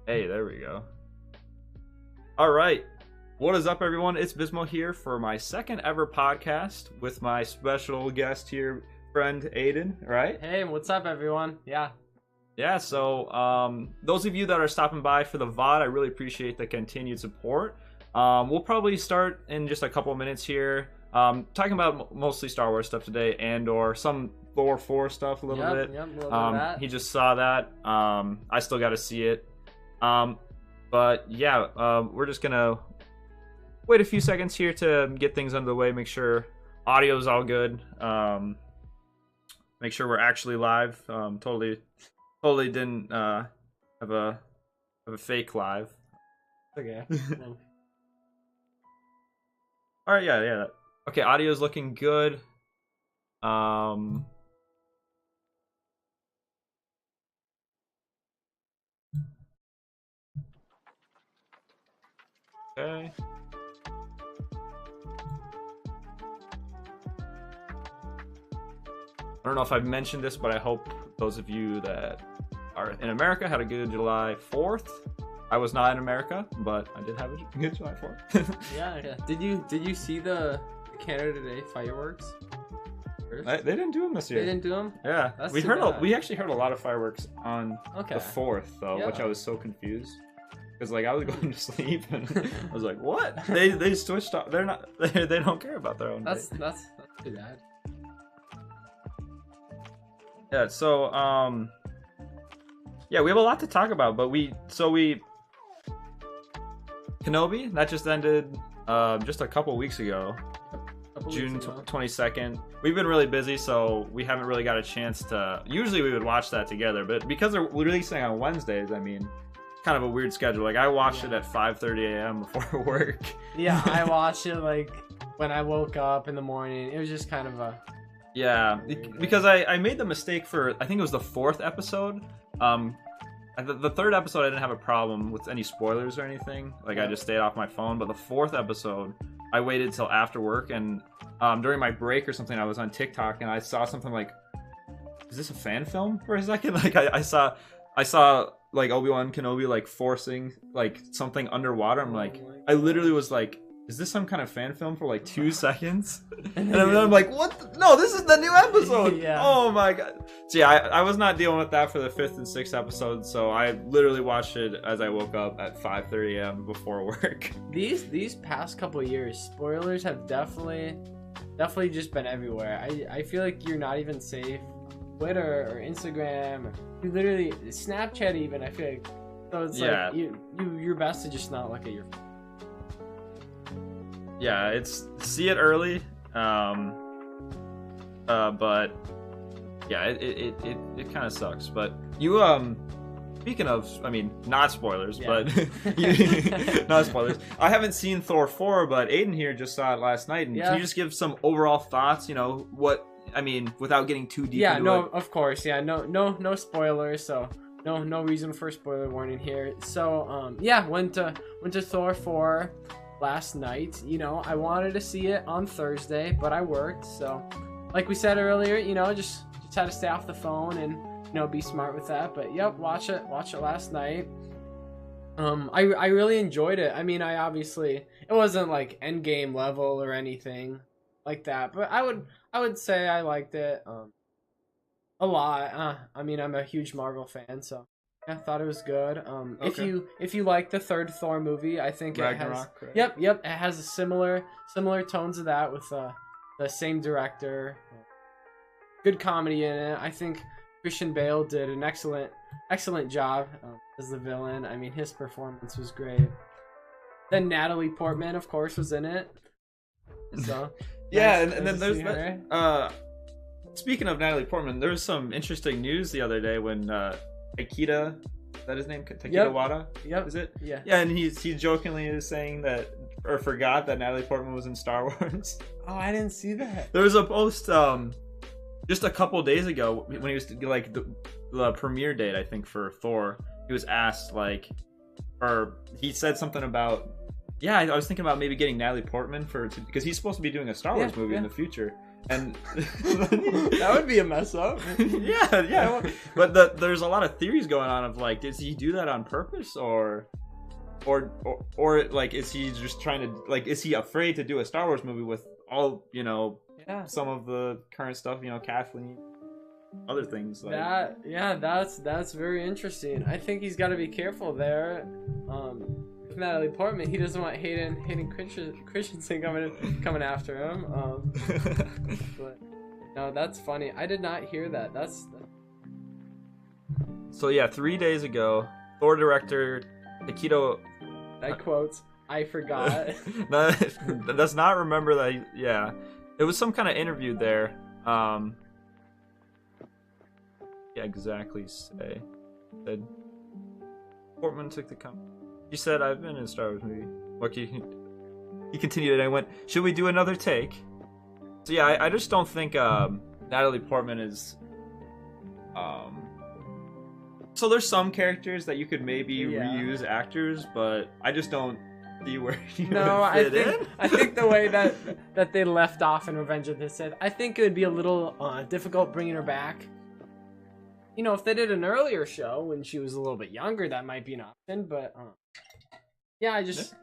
Hey, there we go. All right. What is up, everyone? It's Bismo here for my second ever podcast with my special guest here, friend Aiden, right? Hey, what's up, everyone? Yeah. Yeah, so those of you that are stopping by for the VOD, I really appreciate the continued support. We'll probably start in just a couple of minutes here. Talking about mostly Star Wars stuff today, Andor, some Thor 4 stuff a little bit. Yep, a little bit of that. He just saw that. I still got to see it. But yeah, we're just gonna wait a few seconds here to get things underway, make sure audio's all good, make sure we're actually live. Totally didn't have a fake live. Okay. All right, yeah. Okay, audio's looking good. Okay. I don't know if I've mentioned this, but I hope those of you that are in America had a good July 4th. I was not in America, but I did have a good July 4th. Yeah. Did you see the Canada Day fireworks? They didn't do them this year. They didn't do them? Yeah. That's we too heard bad. we actually heard a lot of fireworks on Okay. the 4th though, Yeah. which I was so confused. Because like I was going to sleep and I was like, "What? They switched off. They're not. They don't care about their own day." That's too bad. Yeah. So yeah, we have a lot to talk about, but Kenobi that just ended just a couple weeks ago, June 22nd. We've been really busy, so we haven't really got a chance to. Usually we would watch that together, but because they're releasing on Wednesdays, I mean, kind of a weird schedule. Like I watched it at 5:30 a.m. before work. Yeah, I watched it like when I woke up in the morning. It was just kind of a Yeah, because I made the mistake for, I think it was the 4th episode. The 3rd episode I didn't have a problem with any spoilers or anything. Like I just stayed off my phone. But the 4th episode, I waited till after work, and during my break or something, I was on TikTok and I saw something like, "Is this a fan film?" for a second. Like I saw like Obi-Wan Kenobi like forcing like something underwater. I'm like, I literally was like, "Is this some kind of fan film?" for like 2 seconds, and I'm like, "What? No, this is the new episode!" Yeah. Oh my god! So yeah, I was not dealing with that for the 5th and 6th episodes, so I literally watched it as I woke up at 5:30 a.m. before work. These past couple of years, spoilers have definitely just been everywhere. I feel like you're not even safe. Twitter or Instagram, or you literally Snapchat even. I feel like so it's like you're best to just not look at your phone. Yeah, it's see it early, but yeah, it kind of sucks. But you speaking of, I mean, not spoilers, but not spoilers. I haven't seen Thor 4, but Aiden here just saw it last night. And can you just give some overall thoughts? You know what I mean, without getting too deep. Yeah, into no, it. of course, yeah, no spoilers. So no reason for spoiler warning here. So yeah, went to Thor 4 last night. You know, I wanted to see it on Thursday, but I worked. So like we said earlier, you know, just had to stay off the phone and be smart with that. But yep, watch it last night. I really enjoyed it. I mean, it wasn't like Endgame level or anything like that, but I would say I liked it a lot. I mean, I'm a huge Marvel fan, so I thought it was good. Okay. If you like the 3rd Thor movie, I think Ragnarok, it has. right? Yep, it has a similar tones of that with the same director. Good comedy in it. I think Christian Bale did an excellent job as the villain. I mean, his performance was great. Then Natalie Portman, of course, was in it. So yeah, nice and then to there's see her. that. Speaking of Natalie Portman, there was some interesting news the other day when Taika, is that his name? Taika Wada? Yep. Is it? Yeah. Yeah, and he jokingly is saying that, or forgot that Natalie Portman was in Star Wars. Oh, I didn't see that. There was a post just a couple days ago when he was like the premiere date, I think, for Thor. He was asked like, or he said something about, yeah, I was thinking about maybe getting Natalie Portman because he's supposed to be doing a Star Wars movie in the future. And That would be a mess up. yeah. But there's a lot of theories going on of like, does he do that on purpose, or like, is he just trying to, like, is he afraid to do a Star Wars movie with all, you know, some of the current stuff, you know, Kathleen, other things like that? Yeah, that's very interesting. I think he's got to be careful there. With Natalie Portman, he doesn't want Hayden Christensen coming after him. But no, that's funny. I did not hear that. So yeah, 3 days ago, Thor director Akito. I quote, I forgot. Does not remember that. Yeah, it was some kind of interview there. Yeah, exactly. Said Portman took the company. He said, "I've been in a Star Wars movie." Okay, he continued, and I went, "Should we do another take?" So yeah, I just don't think Natalie Portman is. So there's some characters that you could maybe reuse actors, but I just don't see where you would fit in. I think the way that they left off in Revenge of the Sith, I think it would be a little difficult bringing her back. You know, if they did an earlier show when she was a little bit younger, that might be an option. But yeah, I just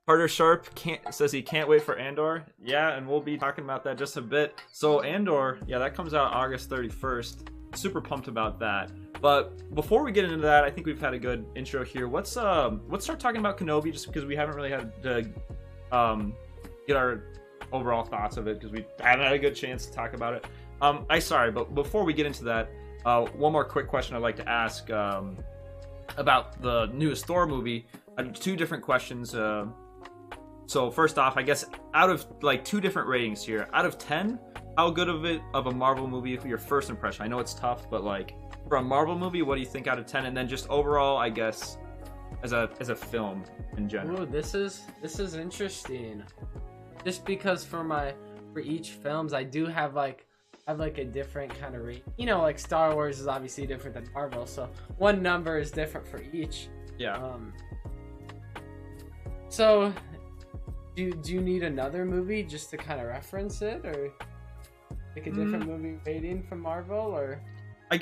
Carter Sharp says he can't wait for Andor. Yeah, and we'll be talking about that just a bit. So Andor, yeah, that comes out August 31st. Super pumped about that. But before we get into that, I think we've had a good intro here. Let's start talking about Kenobi, just because we haven't really had to get our overall thoughts of it, because we haven't had a good chance to talk about it. But before we get into that, one more quick question I'd like to ask about the newest Thor movie. Two different questions. So first off, I guess out of like two different ratings here, out of 10, how good of a Marvel movie for your first impression? I know it's tough, but like for a Marvel movie, what do you think out of 10? And then just overall, I guess, as a film in general. Ooh, this is interesting. Just because for each films, I do have a different kind of rate. You know, like Star Wars is obviously different than Marvel, so one number is different for each. Yeah. So, do you need another movie just to kind of reference it, or like a different movie rating from Marvel, or? I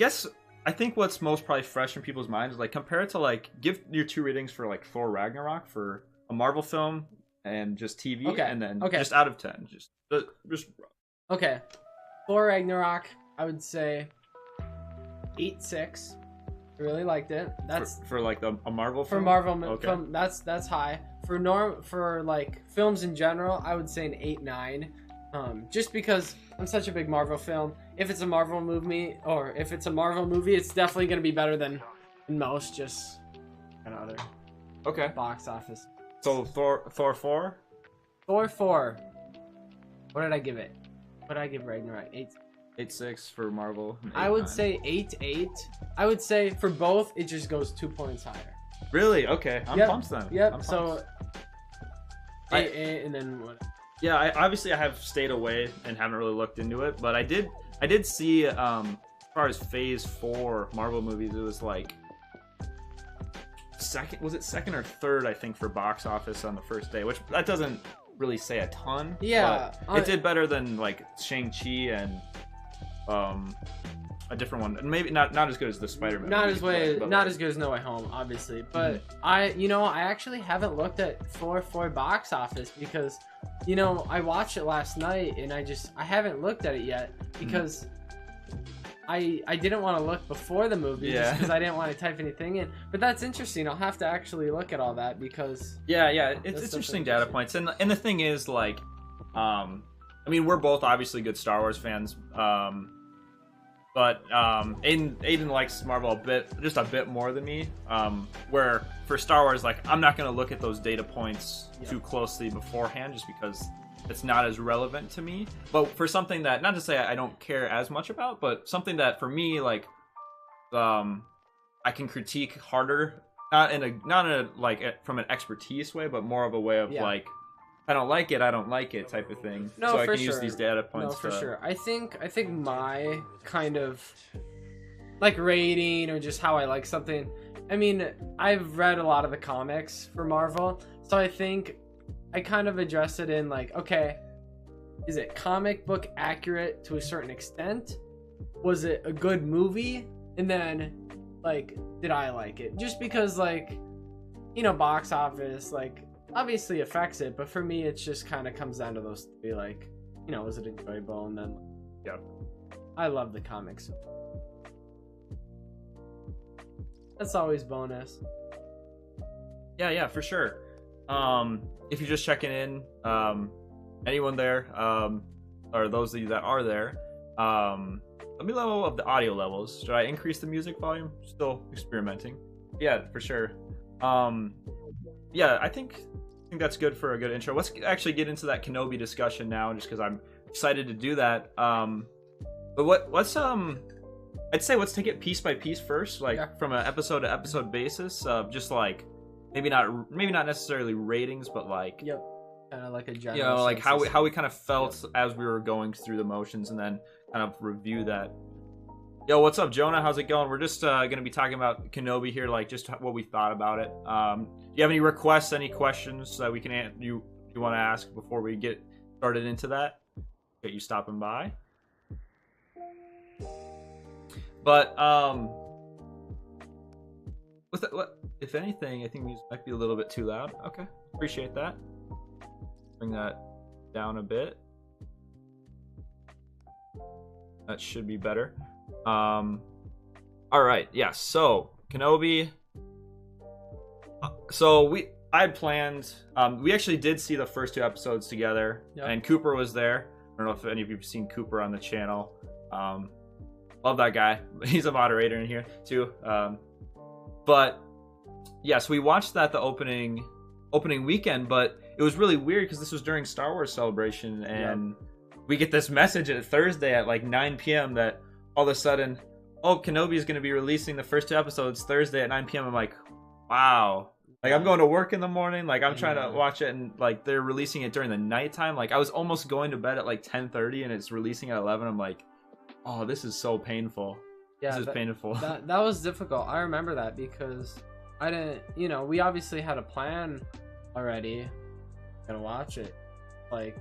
think what's most probably fresh in people's minds is like compare it to like give your two ratings for like Thor Ragnarok for a Marvel film and just TV, and then just out of 10, just okay. Thor Ragnarok, I would say 8.6. I really liked it. That's for like a Marvel film? For Marvel film, that's high. For like films in general, I would say an 8.9. Just because I'm such a big Marvel film. If it's a Marvel movie, it's definitely gonna be better than most just another box office. So Thor 4? Thor 4. What did I give it? What did I give Ragnarok? 8.6 for Marvel. I would say 8.8. I would say for both, it just goes 2 points higher. Really? Okay. I'm pumped then. Yep. So 8.8, and then what? Yeah, I have stayed away and haven't really looked into it, but I did see as far as Phase 4 Marvel movies, it was like second or third, I think, for box office on the first day, which that doesn't really say a ton. Yeah, but it did better than like Shang-Chi and a different one, and maybe not as good as the Spider-Man. Not as good as No Way Home, obviously. But I actually haven't looked at Thor 4 box office because I watched it last night and I haven't looked at it yet because I didn't want to look before the movie just because I didn't want to type anything in. But that's interesting. I'll have to actually look at all that because it's interesting data points. And the thing is, like, I mean, we're both obviously good Star Wars fans, but Aiden likes Marvel a bit more than me. Where for Star Wars, like, I'm not gonna look at those data points too closely beforehand, just because it's not as relevant to me. But for something that, not to say I don't care as much about, but something that for me, like, I can critique harder, not in a like from an expertise way, but more of a way of like, I don't like it type of thing. No, so I for can use these data points. No, for sure. I think my kind of like rating or just how I like something. I mean, I've read a lot of the comics for Marvel, so I think I kind of address it in like, okay, is it comic book accurate to a certain extent? Was it a good movie? And then, like, did I like it? Just because, like, you know, box office, like, obviously affects it, but for me, it just kind of comes down to those three, like, you know, was it enjoyable? And then, Yeah. I love the comics. That's always bonus. Yeah, for sure. If you're just checking in, anyone there, or those of you that are there, let me level up the audio levels. Should I increase the music volume? Still experimenting. Yeah, for sure. Yeah, I think that's good for a good intro. Let's actually get into that Kenobi discussion now, just because I'm excited to do that. But what's I'd say let's take it piece by piece first, like from an episode to episode basis. Just like maybe not necessarily ratings, but like kind of like a general, you know, like census. how we kind of felt as we were going through the motions, and then kind of review that. Yo, what's up, Jonah? How's it going? We're just gonna be talking about Kenobi here, like just what we thought about it. Do you have any requests, any questions that we can you want to ask before we get started into that? Get you stopping by. But what if anything, I think music might be a little bit too loud. Okay, appreciate that. Bring that down a bit. That should be better. All right, yeah. So Kenobi. So I had planned. We actually did see the first two episodes together, and Cooper was there. I don't know if any of you've seen Cooper on the channel. Love that guy. He's a moderator in here too. But yeah, so we watched that the opening weekend, but it was really weird because this was during Star Wars Celebration, and we get this message at Thursday at like 9 p.m. that all of a sudden, Kenobi is going to be releasing the first two episodes Thursday at 9 p.m. I'm like, wow. Like, I'm going to work in the morning, like I'm trying to watch it, and like they're releasing it during the nighttime. Like, I was almost going to bed at like 10:30 and it's releasing at 11. I'm like, oh, this is so painful. Yeah, this is painful. That was difficult. I remember that because I didn't, you know, we obviously had a plan already. Gonna watch it. Like,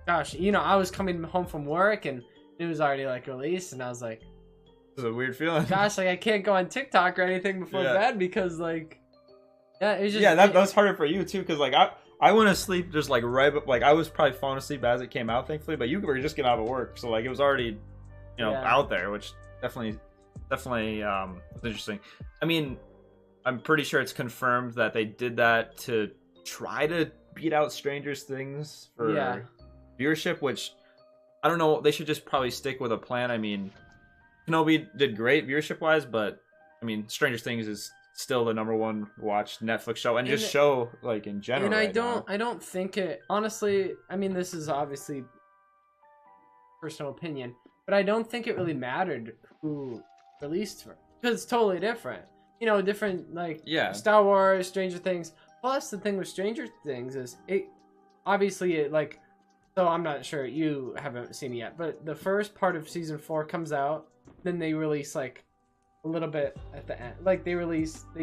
gosh, you know, I was coming home from work and it was already like released, and I was like, this is a weird feeling. Gosh, like I can't go on TikTok or anything before bed because like, it was just that was harder for you too, because like I went to sleep just like like I was probably falling asleep as it came out, thankfully, but you were just getting out of work, so like it was already, you know, out there, which definitely was interesting. I mean, I'm pretty sure it's confirmed that they did that to try to beat out Stranger Things for viewership, which I don't know. They should just probably stick with a plan. I mean, Kenobi did great viewership wise, but I mean, Stranger Things is still the #1 watched Netflix show, and just show like in general. And I don't think it, honestly. I mean, this is obviously personal opinion, but I don't think it really mattered who released for, because it's totally different. You know, different, like Star Wars, Stranger Things. Plus, the thing with Stranger Things is it obviously like. So I'm not sure, you haven't seen it yet, but the first part of season 4 comes out, then they release like a little bit at the end. Like they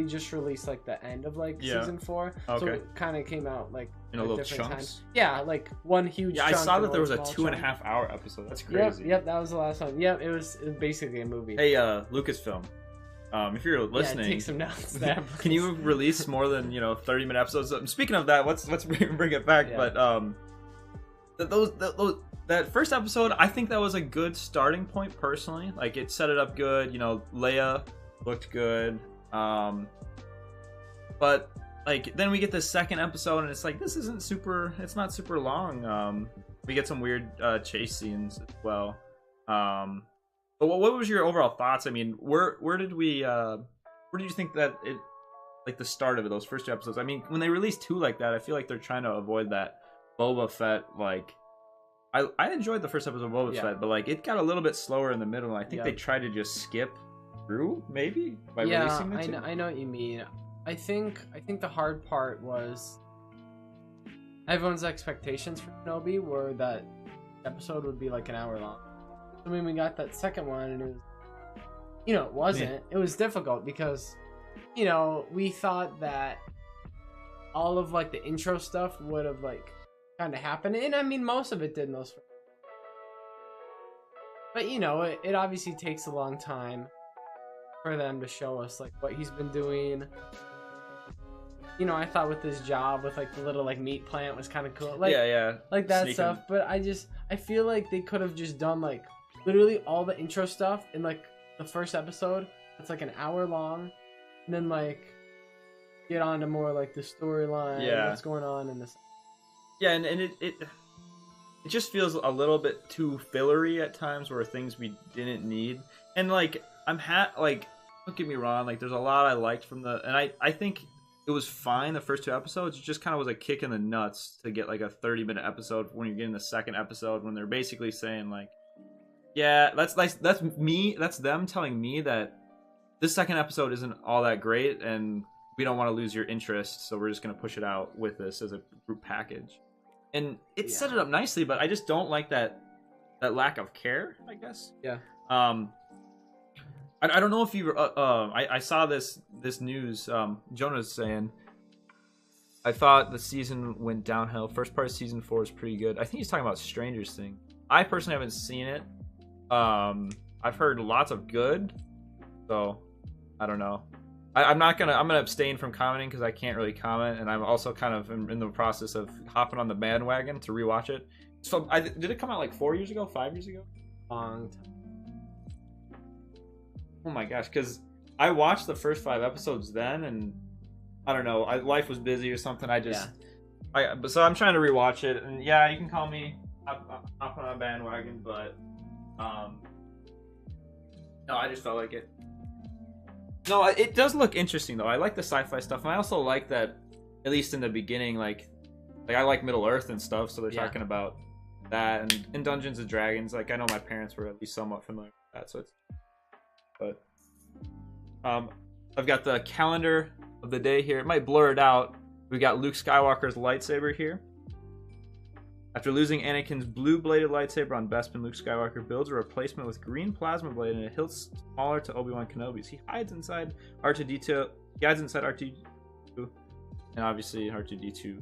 just released like the end of like season 4. Okay. So it kind of came out like in a little chunks. Time. Yeah, like one huge chunk. I saw that there was a 2.5 hour episode. That's crazy. Yep, that was the last one. Yep, it was basically a movie. Hey, Lucasfilm. If you're listening, take some notes. Can you release more than 30-minute episodes? Speaking of that, let's bring it back. But that first episode, I think that was a good starting point personally. Like, it set it up good. You know, Leia looked good. But like then we get the second episode and it's like it's not super long. We get some weird chase scenes as well. But what was your overall thoughts? I mean, where did you think that it, like the start of it, those first two episodes? I mean, when they release two like that, I feel like they're trying to avoid that Boba Fett, like I enjoyed the first episode of Boba Fett, but like it got a little bit slower in the middle, and I think they tried to just skip through maybe by releasing the two. I know what you mean. I think the hard part was everyone's expectations for Kenobi were that episode would be like an hour long. I mean, we got that second one, and it was, it wasn't. Yeah. It was difficult because, we thought that all of like the intro stuff would have like kind of happened, and I mean most of it did in those. But you know, it obviously takes a long time for them to show us like what he's been doing. You know, I thought with his job with like the little like meat plant was kind of cool. Like, yeah, like that Sneaking. stuff. But I feel like they could have just done like literally all the intro stuff in like the first episode. It's like an hour long, and then like get on to more like the storyline, what's going on in this. Yeah, and it just feels a little bit too fillery at times, where things we didn't need. And like like, don't get me wrong, like there's a lot I liked from and I think it was fine the first 2 episodes. It just kind of was a kick in the nuts to get like a 30-minute episode when you're getting the second episode, when they're basically saying like, yeah, that's them telling me that this second episode isn't all that great and we don't want to lose your interest, so we're just going to push it out with this as a group package. And it set it up nicely, but I just don't like that lack of care, I guess. Yeah. I don't know if you I saw this news. Jonah's saying, I thought the season went downhill. First part of season 4 is pretty good. I think he's talking about Stranger Things. I personally haven't seen it. I've heard lots of good, so I don't know. I'm gonna abstain from commenting because I can't really comment, and I'm also kind of in the process of hopping on the bandwagon to rewatch it. So did it come out like 4 years ago, 5 years ago? Long time. Oh my gosh, because I watched the first 5 episodes then, and I don't know, life was busy or something. So I'm trying to rewatch it, and yeah, you can call me hopping on a bandwagon, but no, I just felt like it. No, it does look interesting though. I like the sci-fi stuff, and I also like that, at least in the beginning, like I like Middle Earth and stuff, so they're talking about that, and in Dungeons and Dragons, like I know my parents were at least somewhat familiar with that, so it's. But I've got the calendar of the day here. It might blur it out. We got Luke Skywalker's lightsaber here. After losing Anakin's blue-bladed lightsaber on Bespin, Luke Skywalker builds a replacement with green plasma blade and a hilt smaller to Obi-Wan Kenobi's. He hides inside R2-D2. He hides inside R2, and obviously R2-D2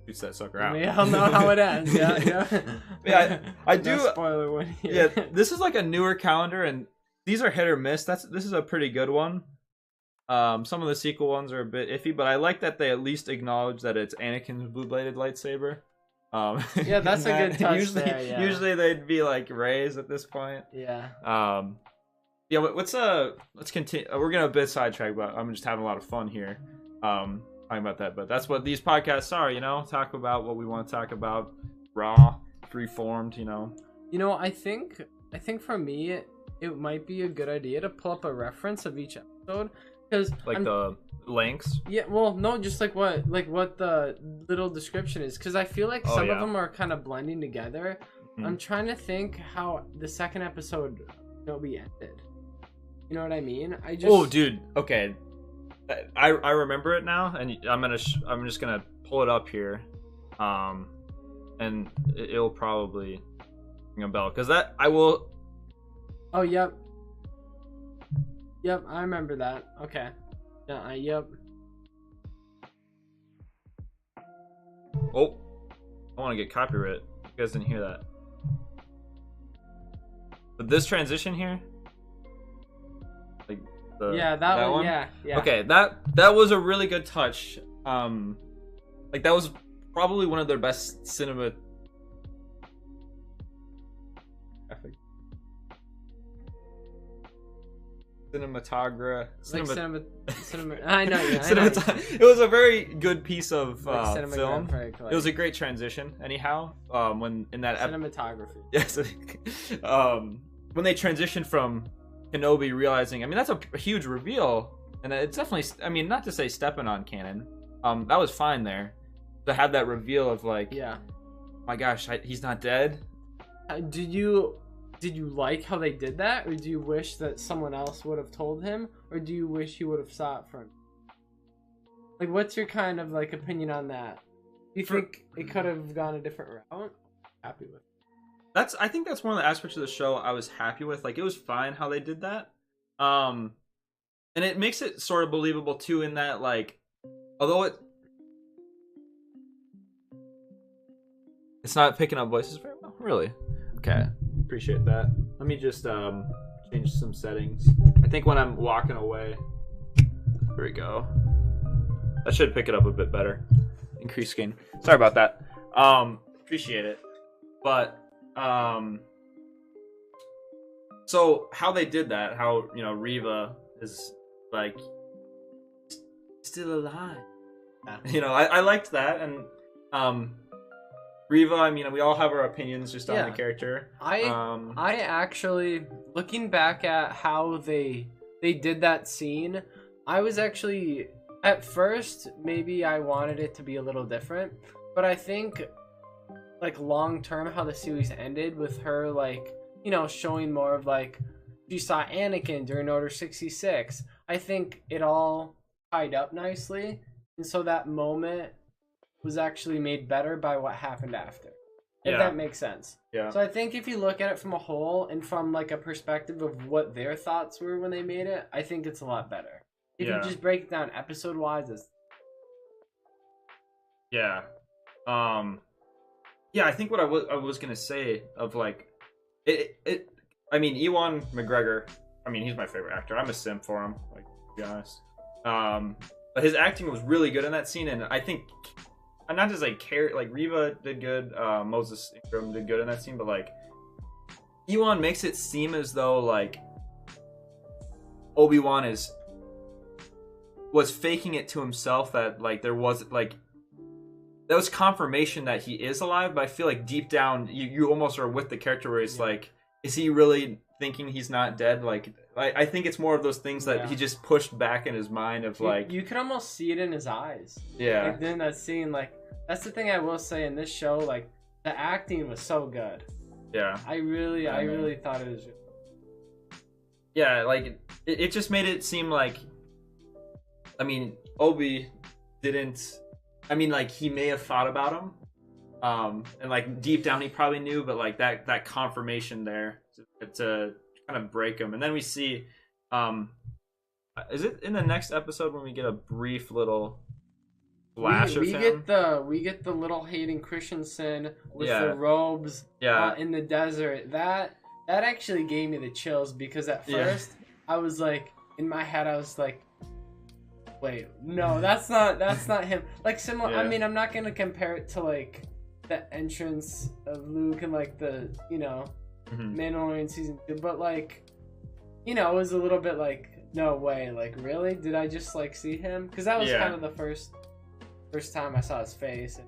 shoots that sucker out. We all know how it ends. Yeah, I do. No spoiler one here. Yeah, this is like a newer calendar, and these are hit or miss. This is a pretty good one. Some of the sequel ones are a bit iffy, but I like that they at least acknowledge that it's Anakin's blue-bladed lightsaber. Yeah, that's a good touch. Usually they'd be like Rey's at this point. Yeah. Yeah. Let's continue. We're gonna a bit sidetrack, but I'm just having a lot of fun here. Talking about that, but that's what these podcasts are. You know, talk about what we want to talk about, raw, free-formed. You know. I think for me, it might be a good idea to pull up a reference of each episode, because the links. Yeah, well, no, just like what the little description is, because I feel like some of them are kind of blending together. Mm-hmm. I'm trying to think how the second episode Kenobi ended. You know what I mean? Oh, dude. Okay, I remember it now, and I'm just gonna pull it up here, and it'll probably ring a bell, because that I will. Oh, yep. Yep, I remember that. Okay. Yep. Oh, I want to get copyright. You guys didn't hear that. But this transition here, like that one. Yeah. Okay, that was a really good touch. Like that was probably one of their best cinematographic. I know. It was a very good piece of film. It was a great transition. Anyhow, when in that cinematography. Yes. When they transitioned from Kenobi realizing, I mean, that's a huge reveal, and it's definitely, I mean, not to say stepping on canon. That was fine there to have that reveal of like, my gosh, he's not dead. Did you like how they did that, or do you wish that someone else would have told him, or do you wish he would have saw it from? Like, what's your kind of like opinion on that? Do you think it could have gone a different route? Happy with it. I think that's one of the aspects of the show I was happy with. Like, it was fine how they did that, and it makes it sort of believable too, in that like, although It's not picking up voices very well. Really? Okay. Appreciate that. Let me just change some settings. I think when I'm walking away. There we go. That should pick it up a bit better. Increase gain. Sorry about that. Appreciate it. But so how they did that, how Reva is like still alive. Yeah. I liked that, and Reva, I mean, we all have our opinions just on the character. I actually, looking back at how they did that scene, I was actually, at first, maybe I wanted it to be a little different, but I think, like, long term, how the series ended with her, like, showing more of, like, she saw Anakin during Order 66. I think it all tied up nicely, and so that moment was actually made better by what happened after. If that makes sense. Yeah. So I think if you look at it from a whole and from like a perspective of what their thoughts were when they made it, I think it's a lot better. If you just break it down episode wise, it's yeah. I think what I was gonna say of like it I mean, Ewan McGregor, I mean, he's my favorite actor. I'm a simp for him, like, to be honest. But his acting was really good in that scene, and I think not just like Reva did good, Moses Ingram did good in that scene, but like Ewan makes it seem as though like Obi-Wan was faking it to himself, that like there was like that was confirmation that he is alive, but I feel like deep down you almost are with the character where it's like, is he really thinking he's not dead? Like I think it's more of those things that he just pushed back in his mind of like you can almost see it in his eyes. Yeah. Like then that scene, like that's the thing I will say in this show, like the acting was so good. Yeah. I really thought it was good. Yeah, like it just made it seem like, I mean, Obi didn't, I mean, like he may have thought about him, and like deep down he probably knew, but like that confirmation there to kind of break him. And then we see, is it in the next episode when we get a brief little flash of him? We get the little Hayden Christensen with the robes in the desert. That actually gave me the chills, because at first I was like, in my head I was like, wait, no, that's not him. Like similar. I mean, I'm not gonna compare it to like the entrance of Luke and like the Mandalorian season 2, but like it was a little bit like, no way, like really, did I just like see him? Because that was kind of the first time I saw his face.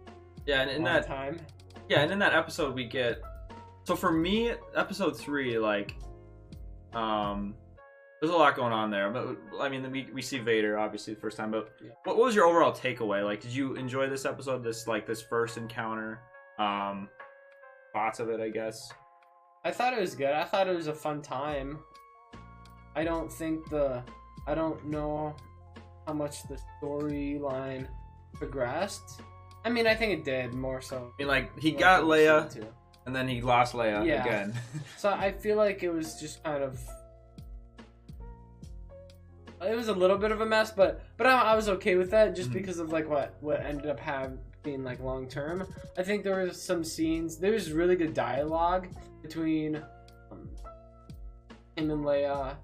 And in that time, and in that episode we get. So for me, episode 3, like, there's a lot going on there. But I mean, we see Vader obviously the first time. But what was your overall takeaway? Like, did you enjoy this episode? This first encounter, thoughts of it, I guess. I thought it was good. I thought it was a fun time. I don't know how much the storyline progressed. I mean, I think it did more so. I mean, like he got Leia, and then he lost Leia again. So I feel like it was just kind of. It was a little bit of a mess, but I was okay with that just because of like what ended up being like long term. I think there were some scenes. There was really good dialogue between him and Leia.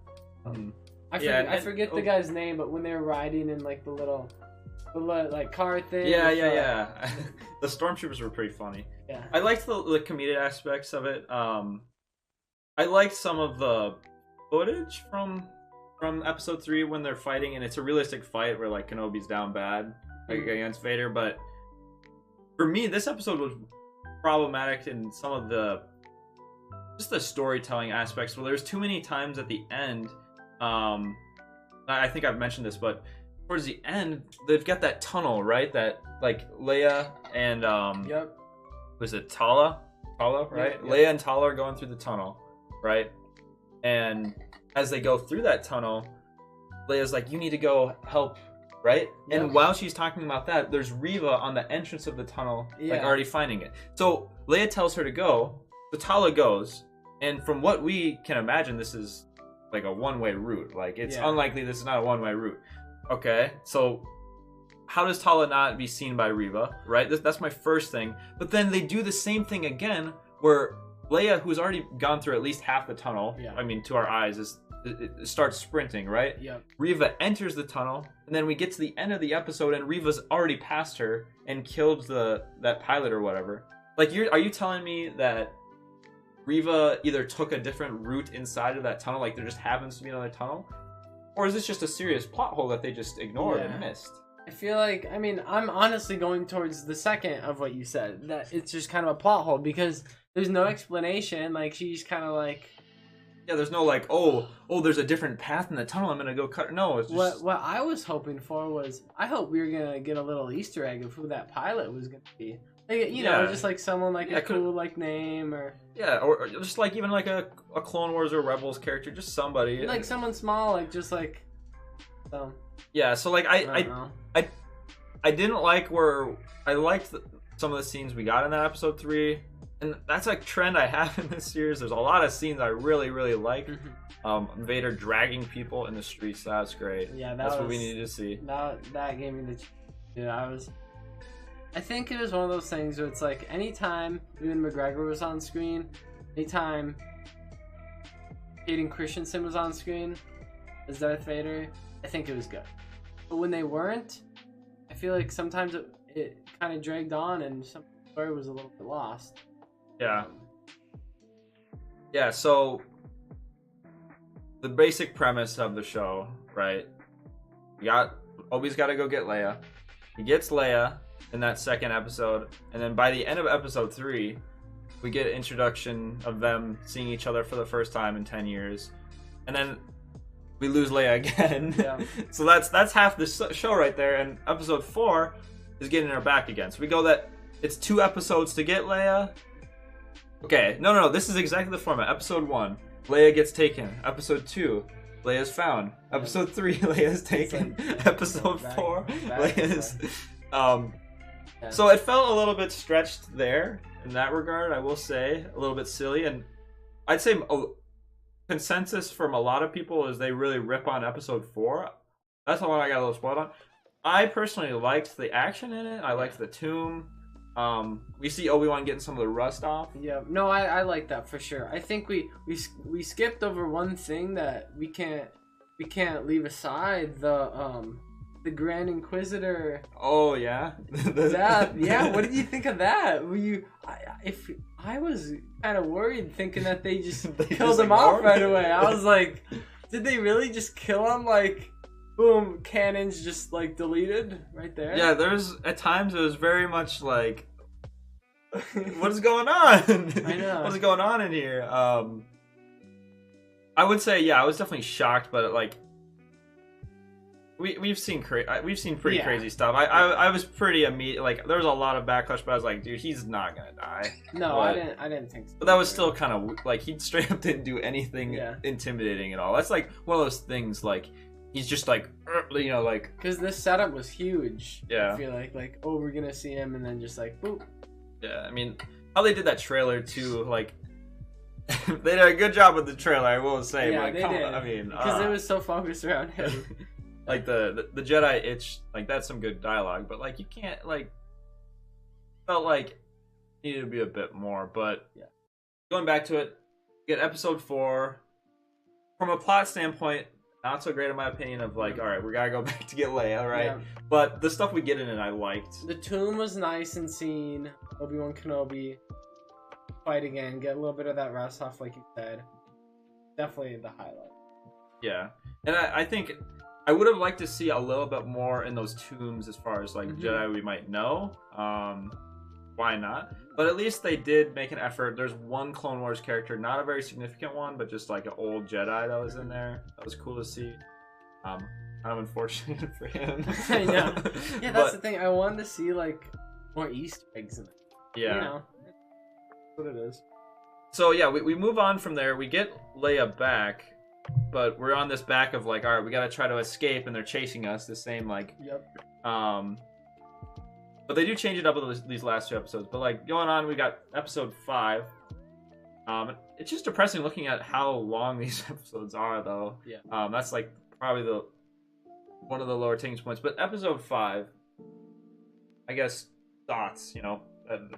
I forget the guy's name, but when they were riding in like the little like car thing. Yeah. The stormtroopers were pretty funny. Yeah, I liked the comedic aspects of it. I liked some of the footage from episode 3 when they're fighting, and it's a realistic fight where like Kenobi's down bad against Vader. But for me, this episode was problematic in some of the storytelling aspects, where there's too many times at the end. I think I've mentioned this, but towards the end they've got that tunnel, right? That like Leia and was it Tala, right? Yep. Leia and Tala are going through the tunnel, right? And as they go through that tunnel, Leia's like, you need to go help, right? Yep. And while she's talking about that, there's Reva on the entrance of the tunnel, like already finding it. So Leia tells her to go, so Tala goes, and from what we can imagine, this is like a one-way route. Like, it's unlikely this is not a one-way route. Okay, so how does Tala not be seen by Reva, right? That's my first thing. But then they do the same thing again, where Leia, who's already gone through at least half the tunnel, I mean, to our eyes, it starts sprinting, right? Yep. Reva enters the tunnel, and then we get to the end of the episode, and Reva's already passed her and killed that pilot or whatever. Like, are you telling me that Reva either took a different route inside of that tunnel, like there just happens to be another tunnel? Or is this just a serious plot hole that they just ignored and missed? I feel like, I mean, I'm honestly going towards the second of what you said, that it's just kind of a plot hole, because there's no explanation. Like, she's kind of like... Yeah, there's no like, oh, there's a different path in the tunnel, I'm gonna go cut... No, it's just... What I was hoping for was, I hope we were gonna get a little Easter egg of who that pilot was gonna be. Like, you know, just like someone like a cool like name, or... Yeah, or just like even like a Clone Wars or Rebels character, just somebody. Like someone small, like just like... Yeah, so like I didn't like where I liked some of the scenes we got in that episode 3, and that's a trend I have in this series. There's a lot of scenes I really like. Vader dragging people in the streets, that's great. Yeah, that's what we needed to see. That gave me the I think it was one of those things where it's like anytime Ewan McGregor was on screen, anytime Hayden Christensen was on screen as Darth Vader, I think it was good. But when they weren't, I feel like sometimes it kind of dragged on and some story was a little bit lost. Yeah. Yeah, so the basic premise of the show, right? Obi's got to go get Leia. He gets Leia in that second episode, and then by the end of episode 3, we get an introduction of them seeing each other for the first time in 10 years. And then we lose Leia again. Yeah. So that's half the show right there, and episode 4 is getting her back again. So we go that it's 2 episodes to get Leia. Okay, no, this is exactly the format. Episode 1, Leia gets taken. Episode 2, Leia's found. Episode 3, Leia's taken. Episode 4, Leia's... So it felt a little bit stretched there in that regard, I will say. A little bit silly, and I'd say consensus from a lot of people is they really rip on episode 4. That's the one I got a little spoiled on. I personally liked the action in it. I liked the tomb. We see Obi-Wan getting some of the rust off. Yeah, no, I like that for sure. I think we skipped over one thing that we can't leave aside, the Grand Inquisitor. Oh yeah. What did you think of that? I was kind of worried, thinking that they just killed him off right away. I was like, did they really just kill him? Like, boom, cannons just like deleted right there. Yeah, at times it was very much like, what is going on? I know. What's going on in here? I would say, yeah, I was definitely shocked, but like, we've seen pretty crazy stuff. I was pretty immediate. Like, there was a lot of backlash, but I was like, dude, he's not gonna die. No, I didn't think so. But that was still kind of like, he straight up didn't do anything intimidating at all. That's like one of those things, like, he's just like, you know, like, because this setup was huge. Yeah, I feel like, oh, we're gonna see him, and then just like, boop. Yeah, I mean, how they did that trailer too, like, they did a good job with the trailer, I will say. Yeah, but they did. I mean, because it was so focused around him. Like the Jedi itch, like, that's some good dialogue, but like, you can't, like, felt like it needed to be a bit more. But yeah, going back to it, get episode 4 from a plot standpoint, not so great in my opinion. Of like, all right, we gotta go back to get Leia, right? Yeah. But the stuff we get in it, I liked. The tomb was nice and seen. Obi-Wan Kenobi fight again, get a little bit of that rust off, like you said. Definitely the highlight. Yeah, and I think I would have liked to see a little bit more in those tombs as far as like Jedi we might know. Why not? But at least they did make an effort. There's one Clone Wars character, not a very significant one, but just like an old Jedi that was in there. That was cool to see. Kind of unfortunate for him. I know. Yeah, that's the thing. I wanted to see like more Easter eggs in it. Yeah. You know, that's what it is. So yeah, we move on from there. We get Leia back. But we're on this back of like, all right, we gotta try to escape, and they're chasing us. The same like, but they do change it up with these last 2 episodes. But like going on, we got episode 5. It's just depressing looking at how long these episodes are, though. Yeah. That's like probably one of the lower takings points. But episode 5, I guess, thoughts,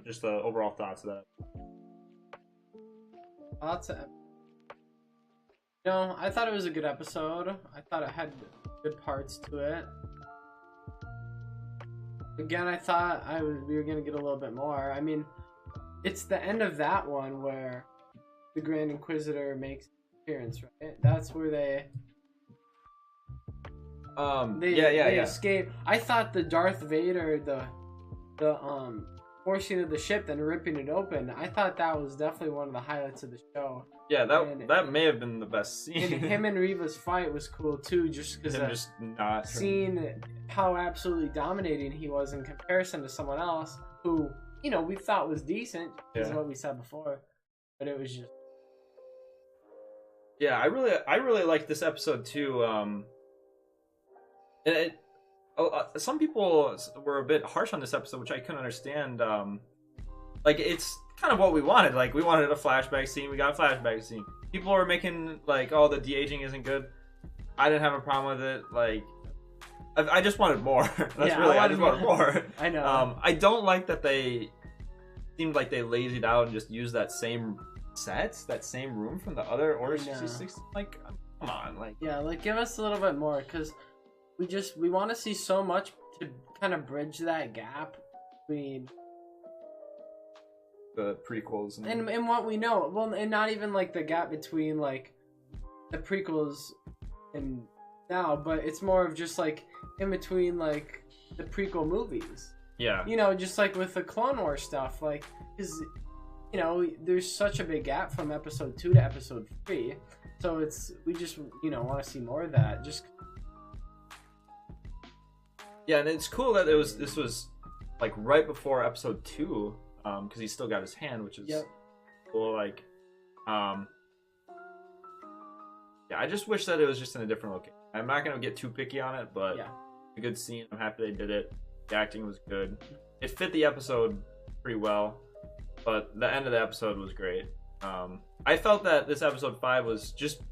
just the overall thoughts of that. Lots of. I thought it was a good episode. I thought it had good parts to it. Again, I thought we were gonna get a little bit more. I mean, it's the end of that one where the Grand Inquisitor makes an appearance, right? That's where they escape. I thought the Darth Vader, the forcing of the ship, then ripping it open. I thought that was definitely one of the highlights of the show. Yeah, that may have been the best scene. And him and Reva's fight was cool too, just because seeing how absolutely dominating he was in comparison to someone else who, we thought was decent, is what we said before, but it was just. Yeah, I really liked this episode too. And some people were a bit harsh on this episode, which I couldn't understand. Like, it's kind of what we wanted. Like, we wanted a flashback scene. We got a flashback scene. People were making, like, oh, the de-aging isn't good. I didn't have a problem with it. Like, I just wanted more. I just wanted more. I know. I don't like that they seemed like they lazied out and just used that same set, that same room from the other Order 66. Like, come on. Like, yeah, like, give us a little bit more, because we want to see so much to kind of bridge that gap between the prequels and what we know. Well, and not even like the gap between like the prequels and now, but it's more of just like in between like the prequel movies. Yeah. Just like with the Clone Wars stuff, like, because there's such a big gap from episode 2 to episode 3, so we just want to see more of that. Just. Yeah, and it's cool that this was like right before episode 2, because he still got his hand, which is cool. Like, yeah, I just wish that it was just in a different location. I'm not gonna get too picky on it, but a good scene. I'm happy they did it. The acting was good. It fit the episode pretty well, but the end of the episode was great. I felt that this episode 5 was just,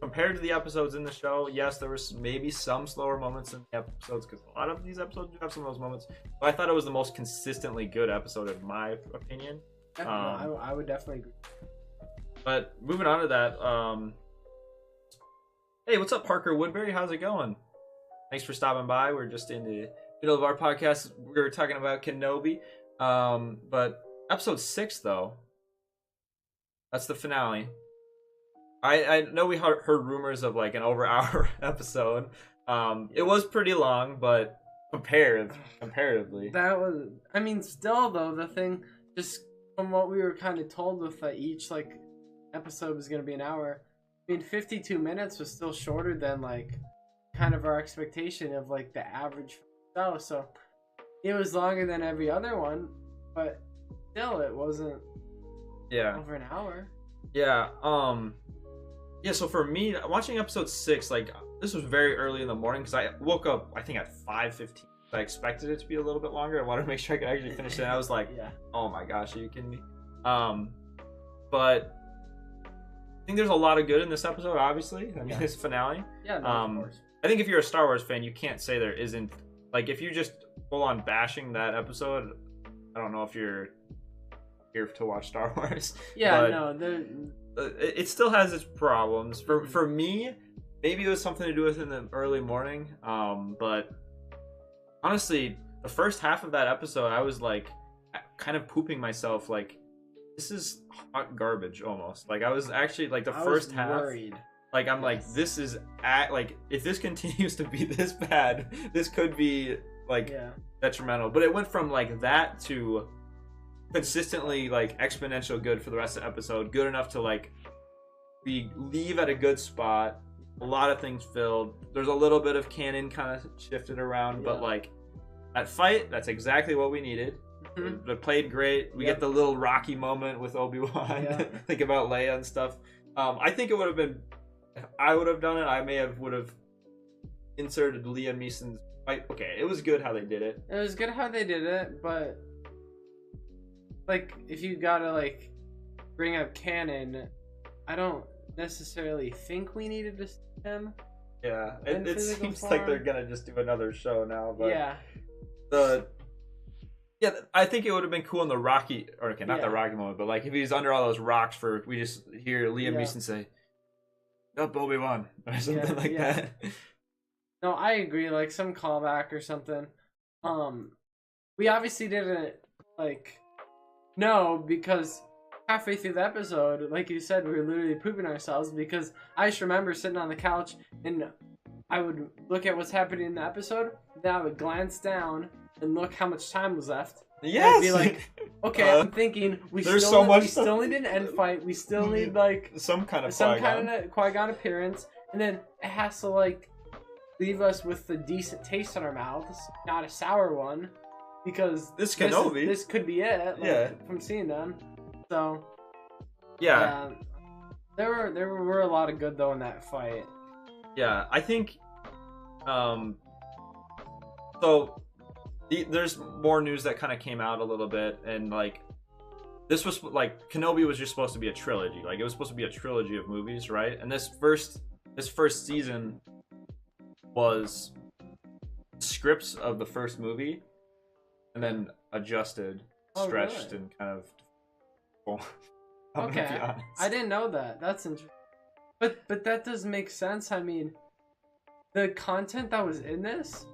compared to the episodes in the show, yes, there was maybe some slower moments in the episodes, because a lot of these episodes do have some of those moments, but I thought it was the most consistently good episode in my opinion. I would definitely agree. But moving on to that, hey, what's up, Parker Woodbury? How's it going? Thanks for stopping by. We're just in the middle of our podcast. We were talking about Kenobi, but episode 6, though, that's the finale. I know we heard rumors of like an over-hour episode. It was pretty long, but comparatively. That was, I mean, still though, the thing, just from what we were kind of told with that each like episode was going to be an hour, I mean, 52 minutes was still shorter than like kind of our expectation of like the average show. So it was longer than every other one, but still it wasn't over an hour. Yeah. Yeah, so for me, watching episode 6, like, this was very early in the morning, because I woke up, I think, at 5:15. I expected it to be a little bit longer. I wanted to make sure I could actually finish it. And I was like, oh my gosh, are you kidding me? But I think there's a lot of good in this episode, obviously. I mean, this finale. Yeah, no, of course. I think if you're a Star Wars fan, you can't say there isn't, like, if you just full on bashing that episode, I don't know if you're here to watch Star Wars. Yeah, but no, it still has its problems. For me, maybe it was something to do with in the early morning. But honestly, the first half of that episode, I was like, kind of pooping myself. Like, this is hot garbage almost. Like, I was actually like the first half. Worried. Like, I'm like, this is like, if this continues to be this bad, this could be like detrimental. But it went from like that to consistently like exponential good for the rest of the episode, good enough to like we leave at a good spot, a lot of things filled, there's a little bit of canon kind of shifted around, but like that fight, that's exactly what we needed. They played great. We get the little Rocky moment with Obi-Wan. Think about Leia and stuff. I think it would have been, if I would have done it, I would have inserted Liam Neeson's fight. Okay, it was good how they did it. It was good how they did it, but like, if you gotta like bring up canon, I don't necessarily think we needed to see him. Yeah, it seems like they're gonna just do another show now. But Yeah, I think it would have been cool in the Rocky, or okay, not the Yeah. Rocky moment, but like if he's under all those rocks for we just hear Liam Yeah. Neeson say, "Up Obi-Wan" or something like yeah. that. No, I agree. Like some callback or something. We obviously didn't like know because halfway through the episode, like you said, we were literally pooping ourselves because I just remember sitting on the couch and I would look at what's happening in the episode, then I would glance down and look how much time was left. Yes. I'd be like, okay, I'm thinking we still need an end fight. We still need like some kind of Qui-Gon appearance, and then it has to like leave us with a decent taste in our mouths, not a sour one, because this Kenobi. This could be it. Like, from seeing them. So yeah, there were a lot of good though in that fight. Yeah, I think so there's more news that kind of came out a little bit, and like this was like Kenobi was just supposed to be a trilogy. Like it was supposed to be a trilogy of movies, right? And this first season was scripts of the first movie and then adjusted, stretched, and kind of okay. I didn't know that. That's interesting. But that does make sense. I mean, the content that was in this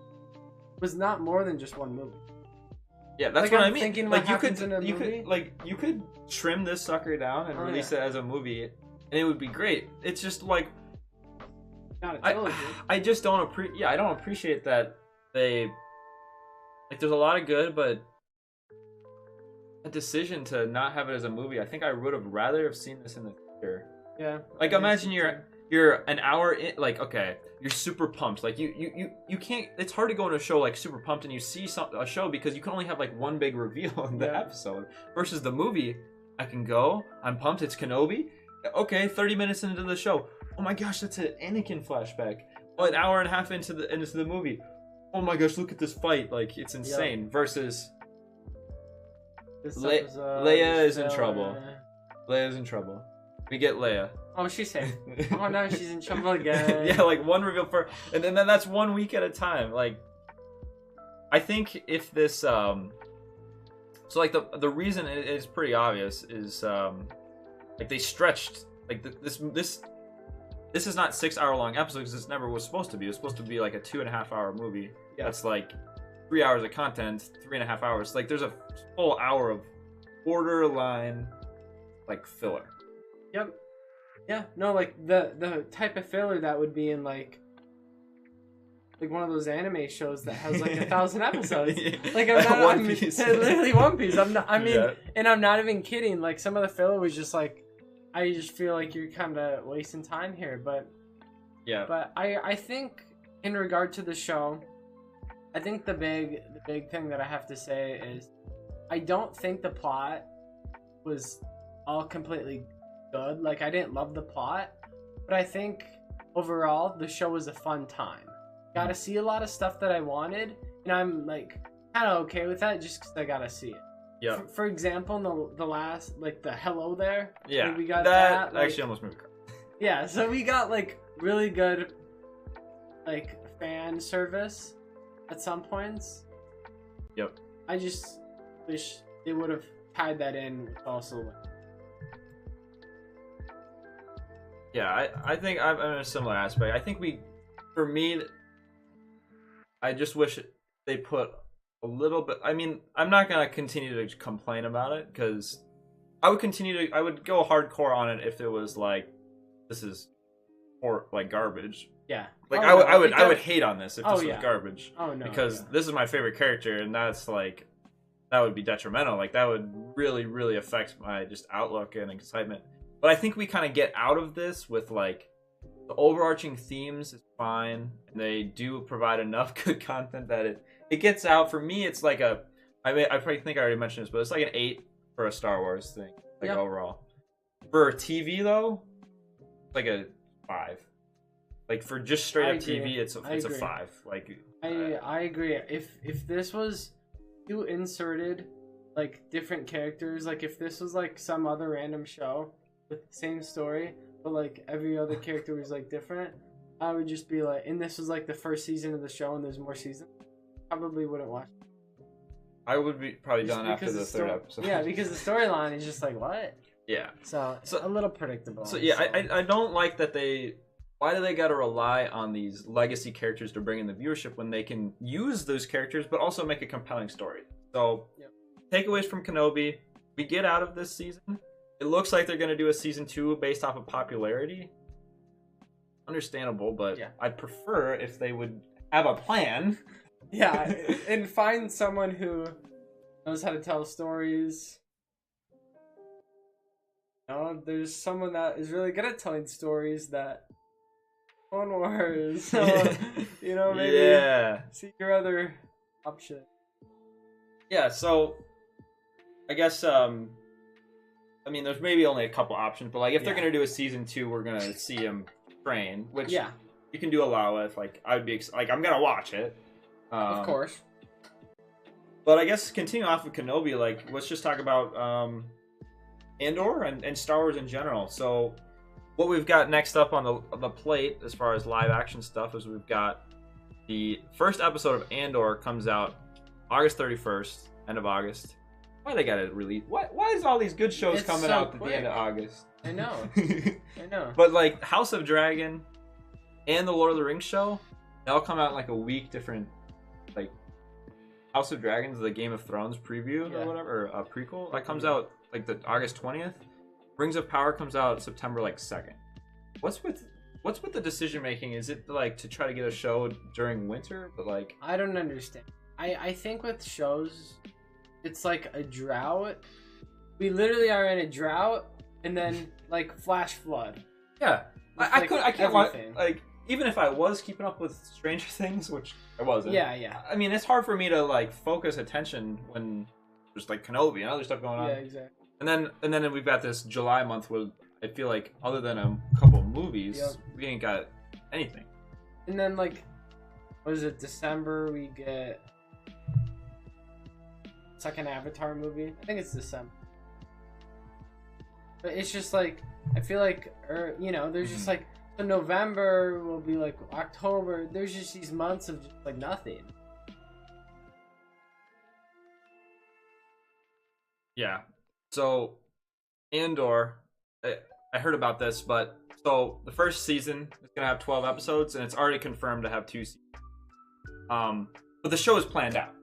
was not more than just one movie. Yeah, that's like, what I'm I mean. Thinking like you could trim this sucker down and release it as a movie, and it would be great. It's just like not a trilogy. I just don't appreciate. I don't appreciate that they like. There's a lot of good, but a decision to not have it as a movie. I think I would have rather have seen this in the theater. Yeah. Like imagine you're an hour in, like okay, you're super pumped. Like you can't. It's hard to go on a show like super pumped and you see a show because you can only have like one big reveal in the episode. Versus the movie, I can go. I'm pumped. It's Kenobi. Okay, 30 minutes into the show. Oh my gosh, that's an Anakin flashback. Oh, an hour and a half into the movie. Oh my gosh, look at this fight. Like it's insane. Versus Leia is in trouble. Leia's in trouble. We get Leia. Oh, she's safe. Oh no, she's in trouble again. Yeah, like one reveal and then that's 1 week at a time. Like, I think if this, so like the reason it is pretty obvious is, like they stretched like this is not 6 hour long episodes. This never was supposed to be. It was supposed to be like a 2.5 hour movie. Yeah. That's like 3 hours of content, 3.5 hours. Like there's a full hour of borderline like filler. Yep. Yeah, no, like the type of filler that would be in like one of those anime shows that has like 1,000 episodes. Like I'm not One Piece. literally One Piece. I'm not. I mean, and I'm not even kidding. Like some of the filler was just like, I just feel like you're kind of wasting time here. But yeah. But I think in regard to the show, I think the big thing that I have to say is, I don't think the plot was all completely good. Like I didn't love the plot, but I think overall the show was a fun time. Got to see a lot of stuff that I wanted, and I'm like kind of okay with that just because I got to see it. Yeah. For example, in the last like the hello there. Yeah. Like, we got that like, actually almost moved. Yeah. So we got like really good like fan service at some points. Yep. I just wish they would have tied that in also. Yeah, I think I'm in a similar aspect. I think for me, I just wish they put a little bit. I mean, I'm not gonna continue to complain about it because I would go hardcore on it if it was like this is like garbage. Yeah. Like I would hate on this if this was garbage. Oh no. Because this is my favorite character, and that's like that would be detrimental. Like that would really, really affect my just outlook and excitement. But I think we kind of get out of this with like the overarching themes is fine, and they do provide enough good content that it gets out. For me, it's like I probably think I already mentioned this, but it's like an 8 for a Star Wars thing, like overall. For TV though, it's like a 5. Like for just straight up TV, it's a 5. Like I agree. If this was you inserted like different characters, like if this was like some other random show with the same story, but like every other character was like different, I would just be like, and this was like the first season of the show and there's more seasons, probably wouldn't watch. I would be probably Just done after the third episode. Yeah, because the storyline is just like, what? Yeah. So a little predictable. So yeah, I don't like that they. Why do they got to rely on these legacy characters to bring in the viewership when they can use those characters but also make a compelling story? So, takeaways from Kenobi: we get out of this season. It looks like they're going to do a season 2 based off of popularity. Understandable, but I'd prefer if they would have a plan. Yeah, and find someone who knows how to tell stories. You know, there's someone that is really good at telling stories that Clone Wars. So, you know, maybe seek your other option. Yeah, so I guess I mean, there's maybe only a couple options, but like if they're gonna do a season 2, we're gonna see him train, which you can do allow with. Like I'd be like, I'm gonna watch it, of course. But I guess continue off of Kenobi. Like, let's just talk about Andor and Star Wars in general. So, what we've got next up on the plate as far as live action stuff is we've got the first episode of Andor comes out August 31st, end of August. Why they got to release? Why is all these good shows coming out at the end of August? I know. I know. But like House of Dragon and the Lord of the Rings show, they all come out in like a week different. Like House of Dragons, the Game of Thrones preview or whatever, or a prequel, that comes out like the August 20th. Rings of Power comes out September like 2nd. What's with the decision making? Is it like to try to get a show during winter? But like I don't understand. I think with shows, it's like a drought. We literally are in a drought, and then like flash flood. Yeah, I can't like even if I was keeping up with Stranger Things, which I wasn't. Yeah. I mean, it's hard for me to like focus attention when there's like Kenobi and other stuff going on. Yeah, exactly. And then we've got this July month where I feel like other than a couple of movies, we ain't got anything. And then like, what is it? December we get second Avatar movie. I think it's December. But it's just like I feel like, there's just like so November will be like October. There's just these months of just like nothing. Yeah. So, Andor, I heard about this, but so the first season is gonna have 12 episodes, and it's already confirmed to have 2 seasons. But the show is planned out.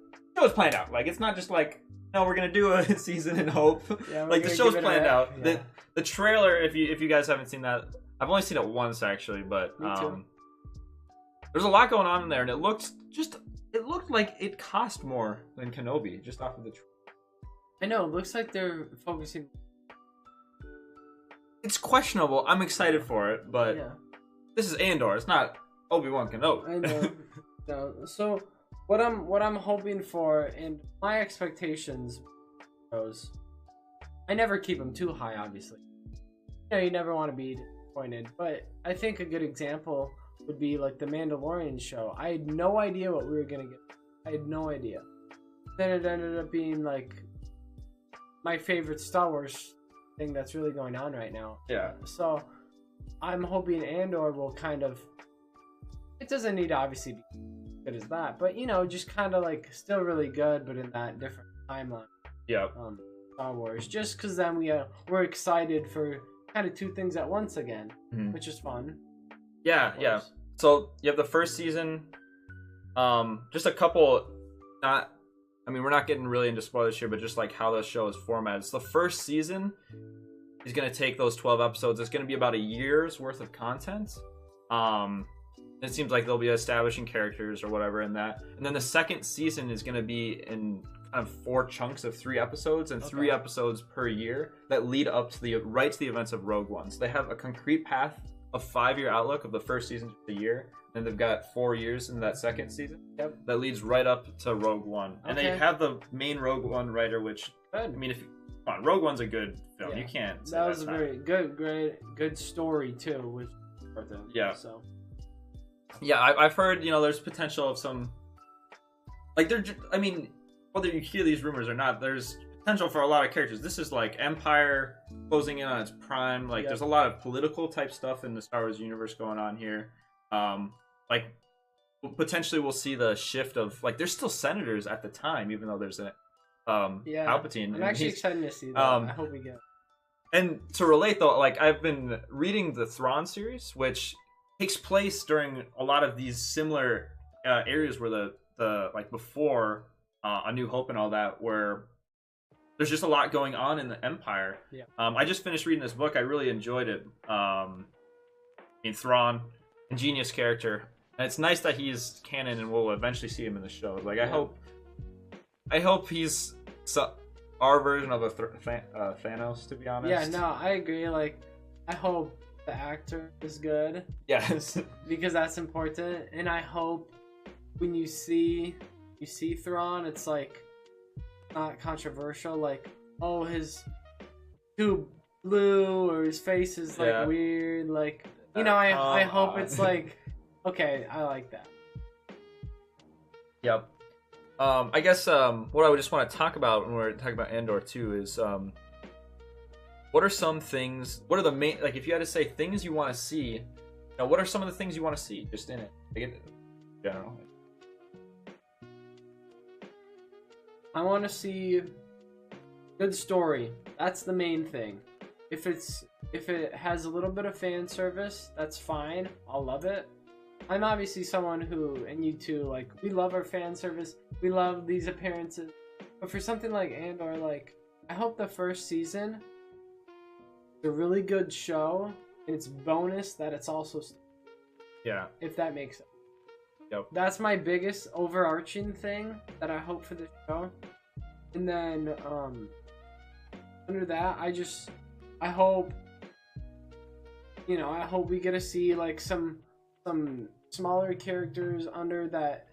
Like it's not just like, no, we're gonna do a season and hope. Yeah, like the show's planned out. Yeah. The trailer, if you guys haven't seen that, I've only seen it once actually, but there's a lot going on in there, and it looked like it cost more than Kenobi just off of the trailer. I know, it looks like they're focusing. It's questionable. I'm excited for it, but this is Andor. It's not Obi-Wan Kenobi. I know. No. So what I'm hoping for, and my expectations, I never keep them too high. Obviously, you never want to be disappointed. But I think a good example would be like the Mandalorian show. I had no idea what we were gonna get. I had no idea. Then it ended up being like my favorite Star Wars thing that's really going on right now. Yeah. So I'm hoping Andor will kind of, it doesn't need to obviously be good as that, but just kind of like still really good, but in that different timeline. Yeah. Star Wars, just because then we're excited for kind of 2 things at once again, which is fun. Yeah. So you have the first season, just a couple, we're not getting really into spoilers here, but just like how the show is formatted. So the first season is going to take those 12 episodes. It's going to be about a year's worth of content. It seems like they'll be establishing characters or whatever in that. And then the second season is going to be in kind of 4 chunks of 3 episodes and 3 episodes per year that lead up to the events of Rogue One. So they have a concrete path of 5-year outlook of the first season to the year. And they've got 4 years in that second season. Yep. That leads right up to Rogue One. And they have the main Rogue One writer, which, Rogue One's a good film. Yeah. You can't say that was a very good story, too. Which, So. Yeah, I've heard, there's potential of some... Like, whether you hear these rumors or not, there's potential for a lot of characters. This is like Empire closing in on its prime. Like, there's a lot of political type stuff in the Star Wars universe going on here. Potentially we'll see the shift of, like, there's still senators at the time, even though there's an Yeah, Palpatine. I'm and actually he's- excited to see that. I hope we get. And to relate though, like I've been reading the Thrawn series, which takes place during a lot of these similar areas where the like before A New Hope and all that, where there's just a lot going on in the Empire. Yeah. I just finished reading this book. I really enjoyed it. Thrawn, ingenious character, and it's nice that he's canon, and we'll eventually see him in the show. Like I hope he's our version of a Thanos, to be honest. Yeah, no, I agree. Like, I hope the actor is good. Yes. Because that's important, and I hope when you see Thrawn, it's like not controversial. Like, oh, his too blue or his face is like weird. Like, you know, I hope it's like, okay, I like that. Yep. I guess what I would just want to talk about when we're talking about Andor too is what are some things? What are the main, like, if you had to say things you want to see? You know, what are some of the things you want to see just in it? Like, in general. I want to see good story. That's the main thing. If it has a little bit of fan service, that's fine. I'll love it. I'm obviously someone who, and you too, like, we love our fan service. We love these appearances. But for something like Andor, like, I hope the first season is a really good show, and it's bonus that it's also, Yeah. if that makes sense. Yep. That's my biggest overarching thing that I hope for the show. And then under that, I hope, you know, I hope we get to see like some smaller characters under that,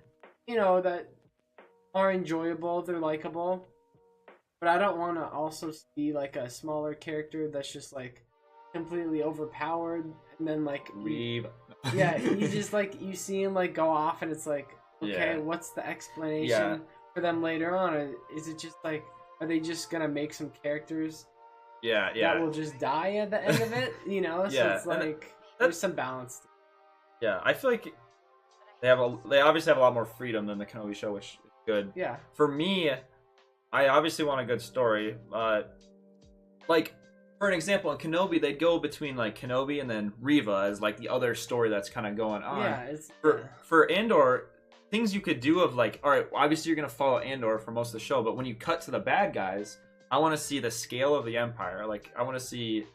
you know, that are enjoyable, they're likable. But I don't want to also see like a smaller character that's just like completely overpowered, and then like Leave. yeah, you just like you see him like go off, and it's like, okay, Yeah. what's the explanation Yeah. for them later on? Or is it just like, are they just gonna make some characters Yeah. that will just die at the end of it? You know, so Yeah, it's and like there's some balance. Yeah, I feel like they obviously have a lot more freedom than the Kenobi show, which is good. Yeah, For me, I obviously want a good story. Like, for an example, in Kenobi, they go between like Kenobi and then Reva as like the other story that's kind of going on. yeah, it's For Andor, things you could do of like, all right, obviously you're gonna follow Andor for most of the show, but when you cut to the bad guys, I want to see the scale of the Empire. Like, I want to see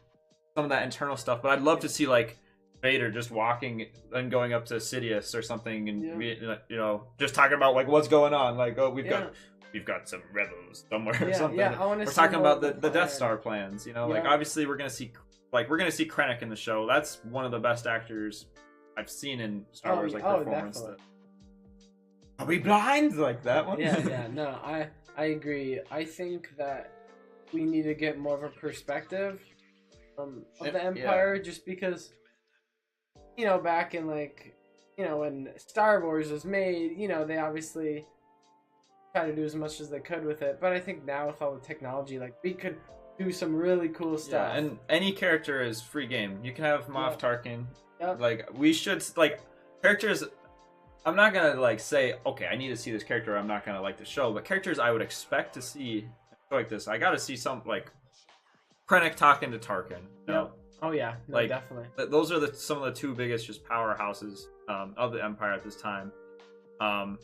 some of that internal stuff. But I'd love to see like Vader just walking and going up to Sidious or something, and you know, just talking about like what's going on. Like, oh, we've got some rebels somewhere or something. Yeah, we're talking about the Death Star plans. You know, like obviously we're gonna see Krennic in the show. That's one of the best actors I've seen in Star Wars, like performance. Are we blind? Like that one? Yeah. No, I agree. I think that we need to get more of a perspective of the Empire, just because, you know, back in like, you know, when Star Wars was made, you know, they obviously try to do as much as they could with it. But I think now with all the technology, like, we could do some really cool stuff. Yeah, and any character is free game. You can have Moff Tarkin. Yep. Like, we should, like, characters. I'm not gonna like say, okay, I need to see this character, or I'm not gonna like the show. But characters I would expect to see like this, I gotta see some like Krennic talking to Tarkin. You know? Oh yeah, no, like, definitely. Those are some of the two biggest just powerhouses of the Empire at this time. But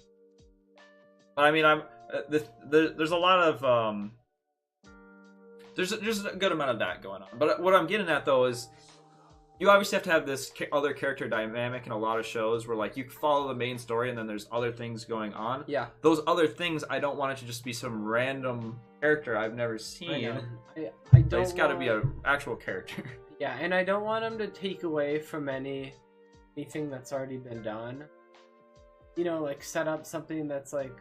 I mean, there's a lot of there's a good amount of that going on. But what I'm getting at though is, you obviously have to have this other character dynamic in a lot of shows where like you follow the main story and then there's other things going on. Yeah. Those other things, I don't want it to just be some random character I've never seen. I don't. It's got to be an actual character. Yeah, and I don't want them to take away from anything that's already been done. You know, like set up something that's like,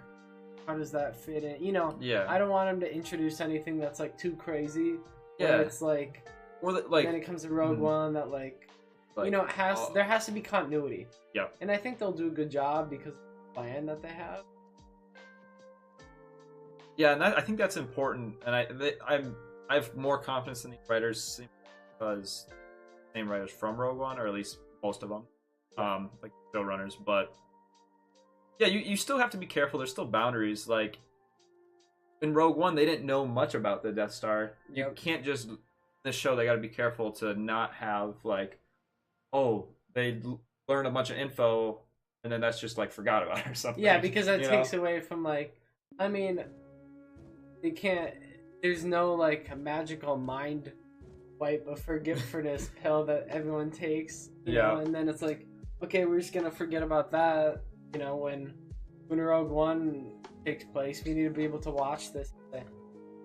how does that fit in? You know, Yeah. I don't want them to introduce anything that's like too crazy. Yeah. It's like, Or then it comes to Rogue One that like, you know, there has to be continuity. Yeah. And I think they'll do a good job because of the plan that they have. Yeah, and I think that's important, and I have more confidence in the writers because same writers from Rogue One, or at least most of them, like showrunners. But yeah, you still have to be careful. There's still boundaries. Like, in Rogue One they didn't know much about the Death Star. You Yep. can't just this show. They got to be careful to not have like, oh, they learned a bunch of info and then that's just like forgot about it or something. Yeah, because that you takes know? away from like, I mean, they can't. There's no like magical mind wipe of forgetfulness pill that everyone takes. You know? And then it's like, okay, we're just gonna forget about that. You know, when Rogue One takes place, we need to be able to watch this. And say,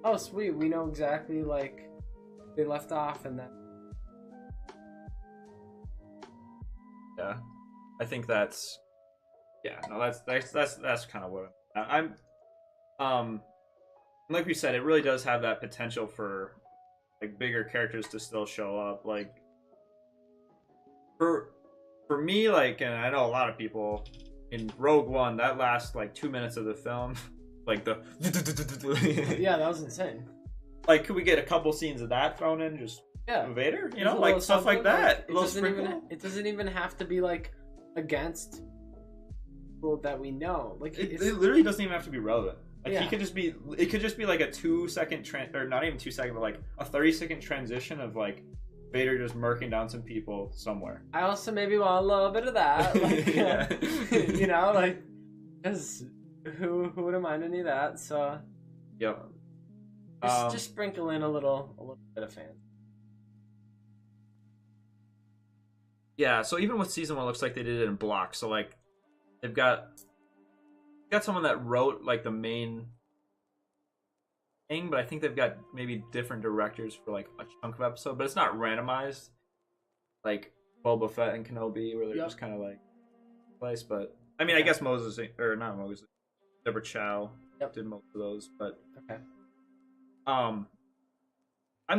oh, sweet, we know exactly like they left off, and then. Yeah, I think that's. Yeah, no, that's kind of what I'm. Like we said, it really does have that potential for like bigger characters to still show up. Like for me, like, and I know a lot of people in Rogue One, that last like 2 minutes of the film, like the Yeah, that was insane. Like, could we get a couple scenes of that thrown in? Just Vader, you know, like stuff like that. It doesn't even have to be like against people that we know. Like it literally doesn't even have to be relevant. Like Yeah. he could just be. It could just be like a 2-second or not even 2 second, but like a 30-second transition of like Vader just murking down some people somewhere. I also maybe want a little bit of that, like, Yeah. you know, like, because who wouldn't mind any of that? So Yep. just sprinkle in a little bit of fan. Yeah. So even with season 1, it looks like they did it in blocks. So like they've got someone that wrote like the main thing, but I think they've got maybe different directors for like a chunk of episode, but it's not randomized like Boba Fett and Kenobi where they're just kind of like place. But I mean, I guess Moses or not Moses, Deborah Chow did most of those. But I'm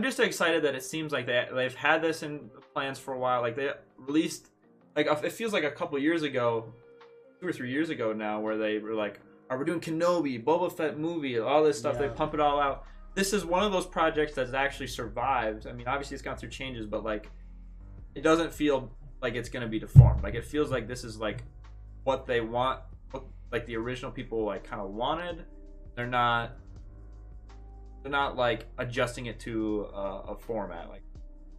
just excited that it seems like they've had this in plans for a while. Like they released, like it feels like a couple years ago, 2 or 3 years ago now, where they were like, "Are we doing Kenobi, Boba Fett movie, all this stuff?" They pump it all out. This is one of those projects that's actually survived. I mean, obviously it's gone through changes, but like, it doesn't feel like it's gonna be deformed. Like it feels like this is like what they want, what like the original people like kind of wanted. They're not like adjusting it to a format like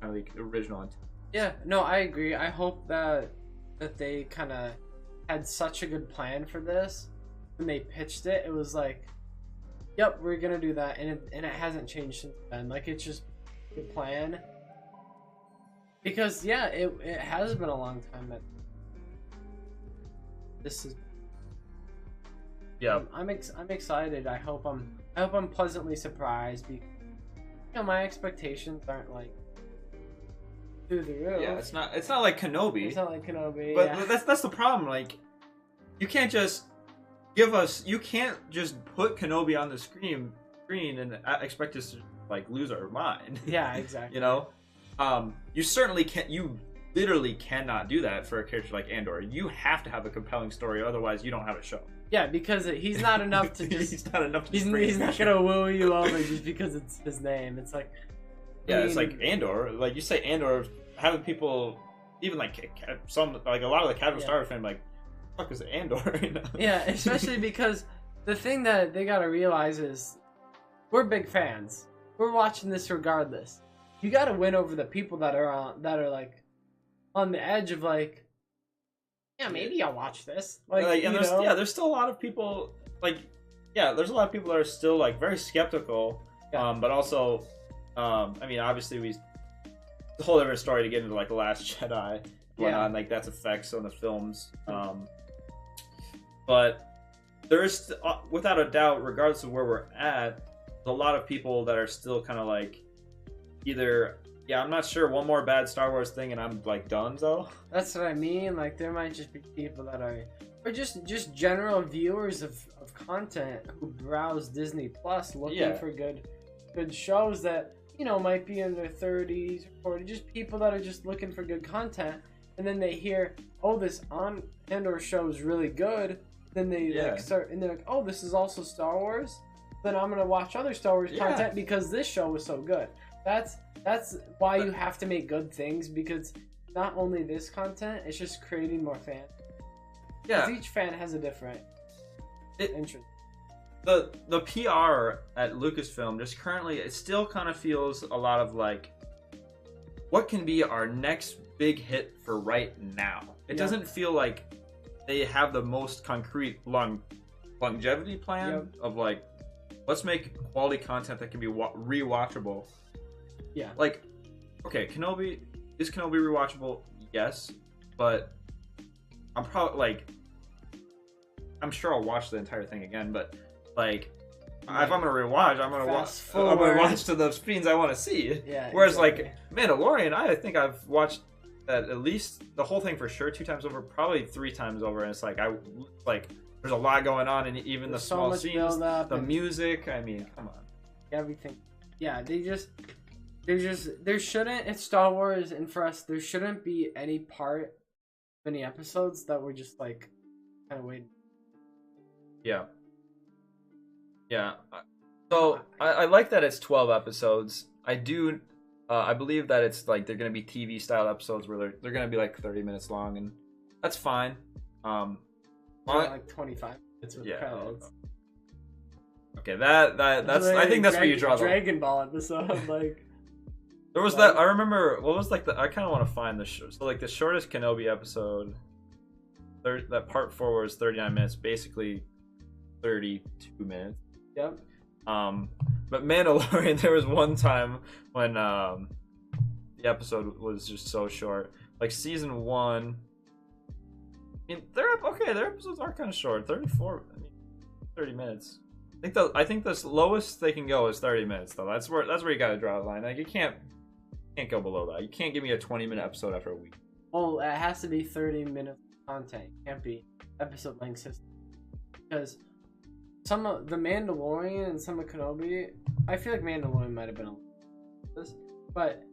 kind of the original intent. Yeah, no, I agree. I hope that they kind of had such a good plan for this. When they pitched it, it was like, yep, we're gonna do that, and it hasn't changed since then. Like it's just a good plan. Because it has been a long time that this is. Yeah, I'm excited. I hope I'm pleasantly surprised because my expectations aren't like through the roof. Yeah, it's not like Kenobi. It's not like Kenobi. But that's the problem. Like, you can't just you can't just put Kenobi on the screen and expect us to like lose our mind. Yeah, exactly. You know, you certainly can't. You literally cannot do that for a character like Andor. You have to have a compelling story, otherwise you don't have a show. Yeah, because he's not enough to just. He's not enough. He's not gonna woo you over just because it's his name. It's like. It's like Andor. Like you say, Andor, having people, even like some, like a lot of the casual Star Wars fans, like, fuck is Andor? You know? Yeah, especially because the thing that they gotta realize is, we're big fans. We're watching this regardless. You gotta win over the people that are like, on the edge of like, yeah, maybe I'll watch this. Like and there's still a lot of people like, there's a lot of people that are still like very skeptical, but also. I mean, obviously, it's a whole different story to get into like The Last Jedi, and like that's effects on the films. But there is, without a doubt, regardless of where we're at, there's a lot of people that are still kind of like, either, I'm not sure, one more bad Star Wars thing and I'm like done, though. That's what I mean. Like there might just be people that are, or just general viewers of content who browse Disney Plus looking for good shows that. Might be in their 30s or 40s, just people that are just looking for good content, and then they hear, oh, this Andor show is really good, then they like start, and they're like, oh, this is also Star Wars, then I'm gonna watch other Star Wars content because this show was so good. That's why you have to make good things, because not only this content, it's just creating more fans. Because each fan has a different interest. the PR at Lucasfilm just currently, it still kind of feels a lot of like, what can be our next big hit for right now? It doesn't feel like they have the most concrete longevity plan of like, let's make quality content that can be rewatchable. Yeah. Like, okay, is Kenobi rewatchable? Yes, but I'm probably like, I'm sure I'll watch the entire thing again, but like, if I'm gonna rewatch, I'm gonna watch to the scenes I want to see. Yeah. Whereas like Mandalorian, I think I've watched that at least the whole thing for sure 2 times over, probably 3 times over, and it's like there's a lot going on, and even the small scenes, the music. I mean, come on, everything. Yeah, there shouldn't. It's Star Wars, and for us, there shouldn't be any episodes that we're just like kind of waiting. Yeah. Yeah. So I like that it's 12 episodes. I do. I believe that it's like they're gonna be TV style episodes where they're gonna be like 30 minutes long, and that's fine. Like 25 minutes with credits. Okay, that's like, I think that's where you draw the Dragon Ball episode. Like there was that. I remember what was like I kind of want to find the so like the shortest Kenobi episode. That part 4 was 39 minutes, basically 32 minutes. Yep. But Mandalorian, there was one time when the episode was just so short. Like season 1. I mean, their episodes are kind of short. 34. I mean, 30 minutes. I think the lowest they can go is 30 minutes though. That's where you got to draw the line. Like you can't go below that. You can't give me a 20-minute episode after a week. Well, it has to be 30 minutes content. It can't be episode length system. Because some of the Mandalorian and some of Kenobi, I feel like Mandalorian might have been a this, but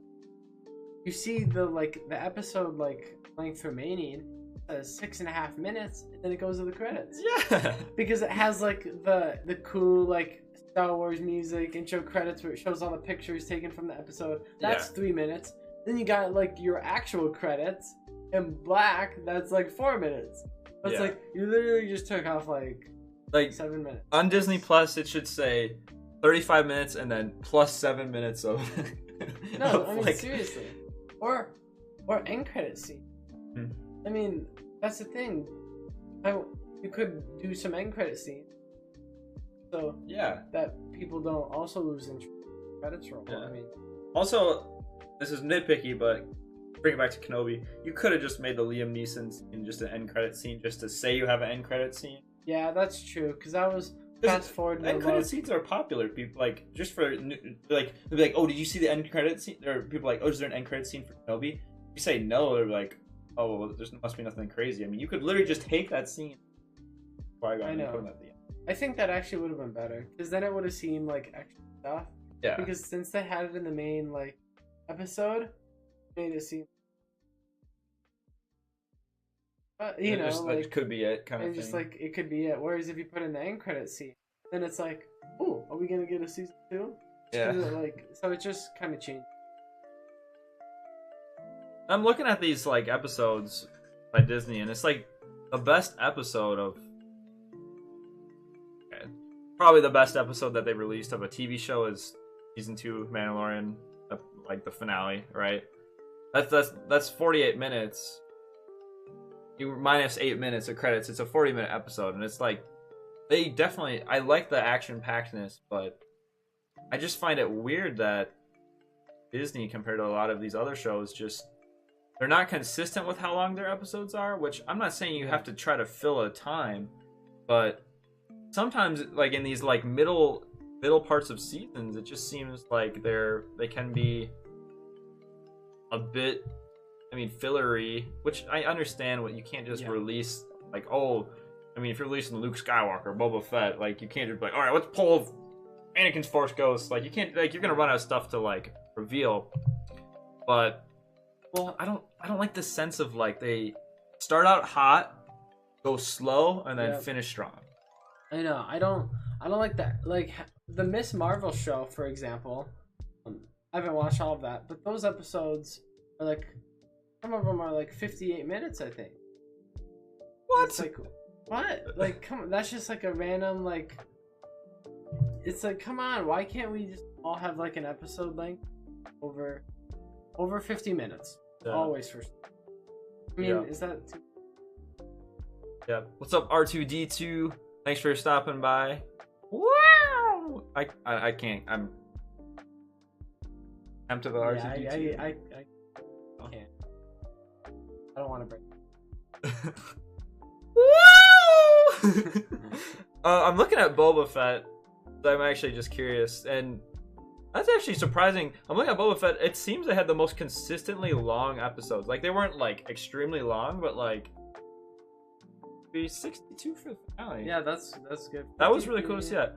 you see the episode like length remaining says 6.5 minutes, and then it goes to the credits. Yeah. Because it has like the cool like Star Wars music, intro credits where it shows all the pictures taken from the episode. That's 3 minutes. Then you got like your actual credits in black. That's like 4 minutes. It's like you literally just took off like 7 minutes. On Disney Plus, it should say 35 minutes and then plus 7 minutes of. No, I mean seriously, or end credit scene. I mean that's the thing. You could do some end credit scene. So that people don't also lose interest in credits roll. I mean, also, this is nitpicky, but bring it back to Kenobi. You could have just made the Liam Neeson in just an end credit scene, just to say you have an end credit scene. Yeah, that's true. Because that was fast forward. End credit scenes are popular. People like just for like they'll be like, oh, did you see the end credit scene? Or people are like, oh, is there an end credit scene for Kenobi? If you say no, they're like, oh, well, there must be nothing crazy. I mean, you could literally just take that scene. I know. I think that actually would have been better, because then it would have seemed like extra stuff. Yeah. Because since they had it in the main like episode, it made it seem. You know, just, like it could be it kind of thing. Just like it could be it. Whereas if you put in the end credit scene, then it's like, oh, are we gonna get a season 2? Yeah. Like, so it just kind of changed. I'm looking at these like episodes by Disney, and it's like the best episode of. Probably the best episode that they've released of a TV show is season 2 Mandalorian, like the finale, right? That's 48 minutes. You minus 8 minutes of credits. It's a 40-minute episode, and it's like they definitely. I like the action-packedness, but I just find it weird that Disney, compared to a lot of these other shows, just they're not consistent with how long their episodes are. Which I'm not saying you have to try to fill a time, but sometimes like in these like middle parts of seasons, it just seems like they can be a bit, I mean, fillery, which I understand. What you can't just release like, oh, I mean, if you're releasing Luke Skywalker, Boba Fett, like you can't just be like, all right, let's pull Anakin's Force Ghost. Like you can't, like you're gonna run out of stuff to like reveal. But well, I don't like the sense of like they start out hot, go slow, and then finish strong. I know. I don't like that. Like the Miss Marvel show, for example. I haven't watched all of that, but those episodes are like, some of them are like 58 minutes, I think. What? It's like, what? Like, come on, that's just like a random like it's like, come on, why can't we just all have like an episode length over 50 minutes? Yeah. Always for. I mean, is that too? Yeah. What's up, R2D2? Thanks for stopping by. Wow! I can't. I'm to the R2D2. I can't. I don't want to break. Woo! I'm looking at Boba Fett. I'm actually just curious, and that's actually surprising. I'm looking at Boba Fett. It seems they had the most consistently long episodes. Like, they weren't like extremely long, but like 62 for the finale. Yeah, that's good. That was really cool to see that.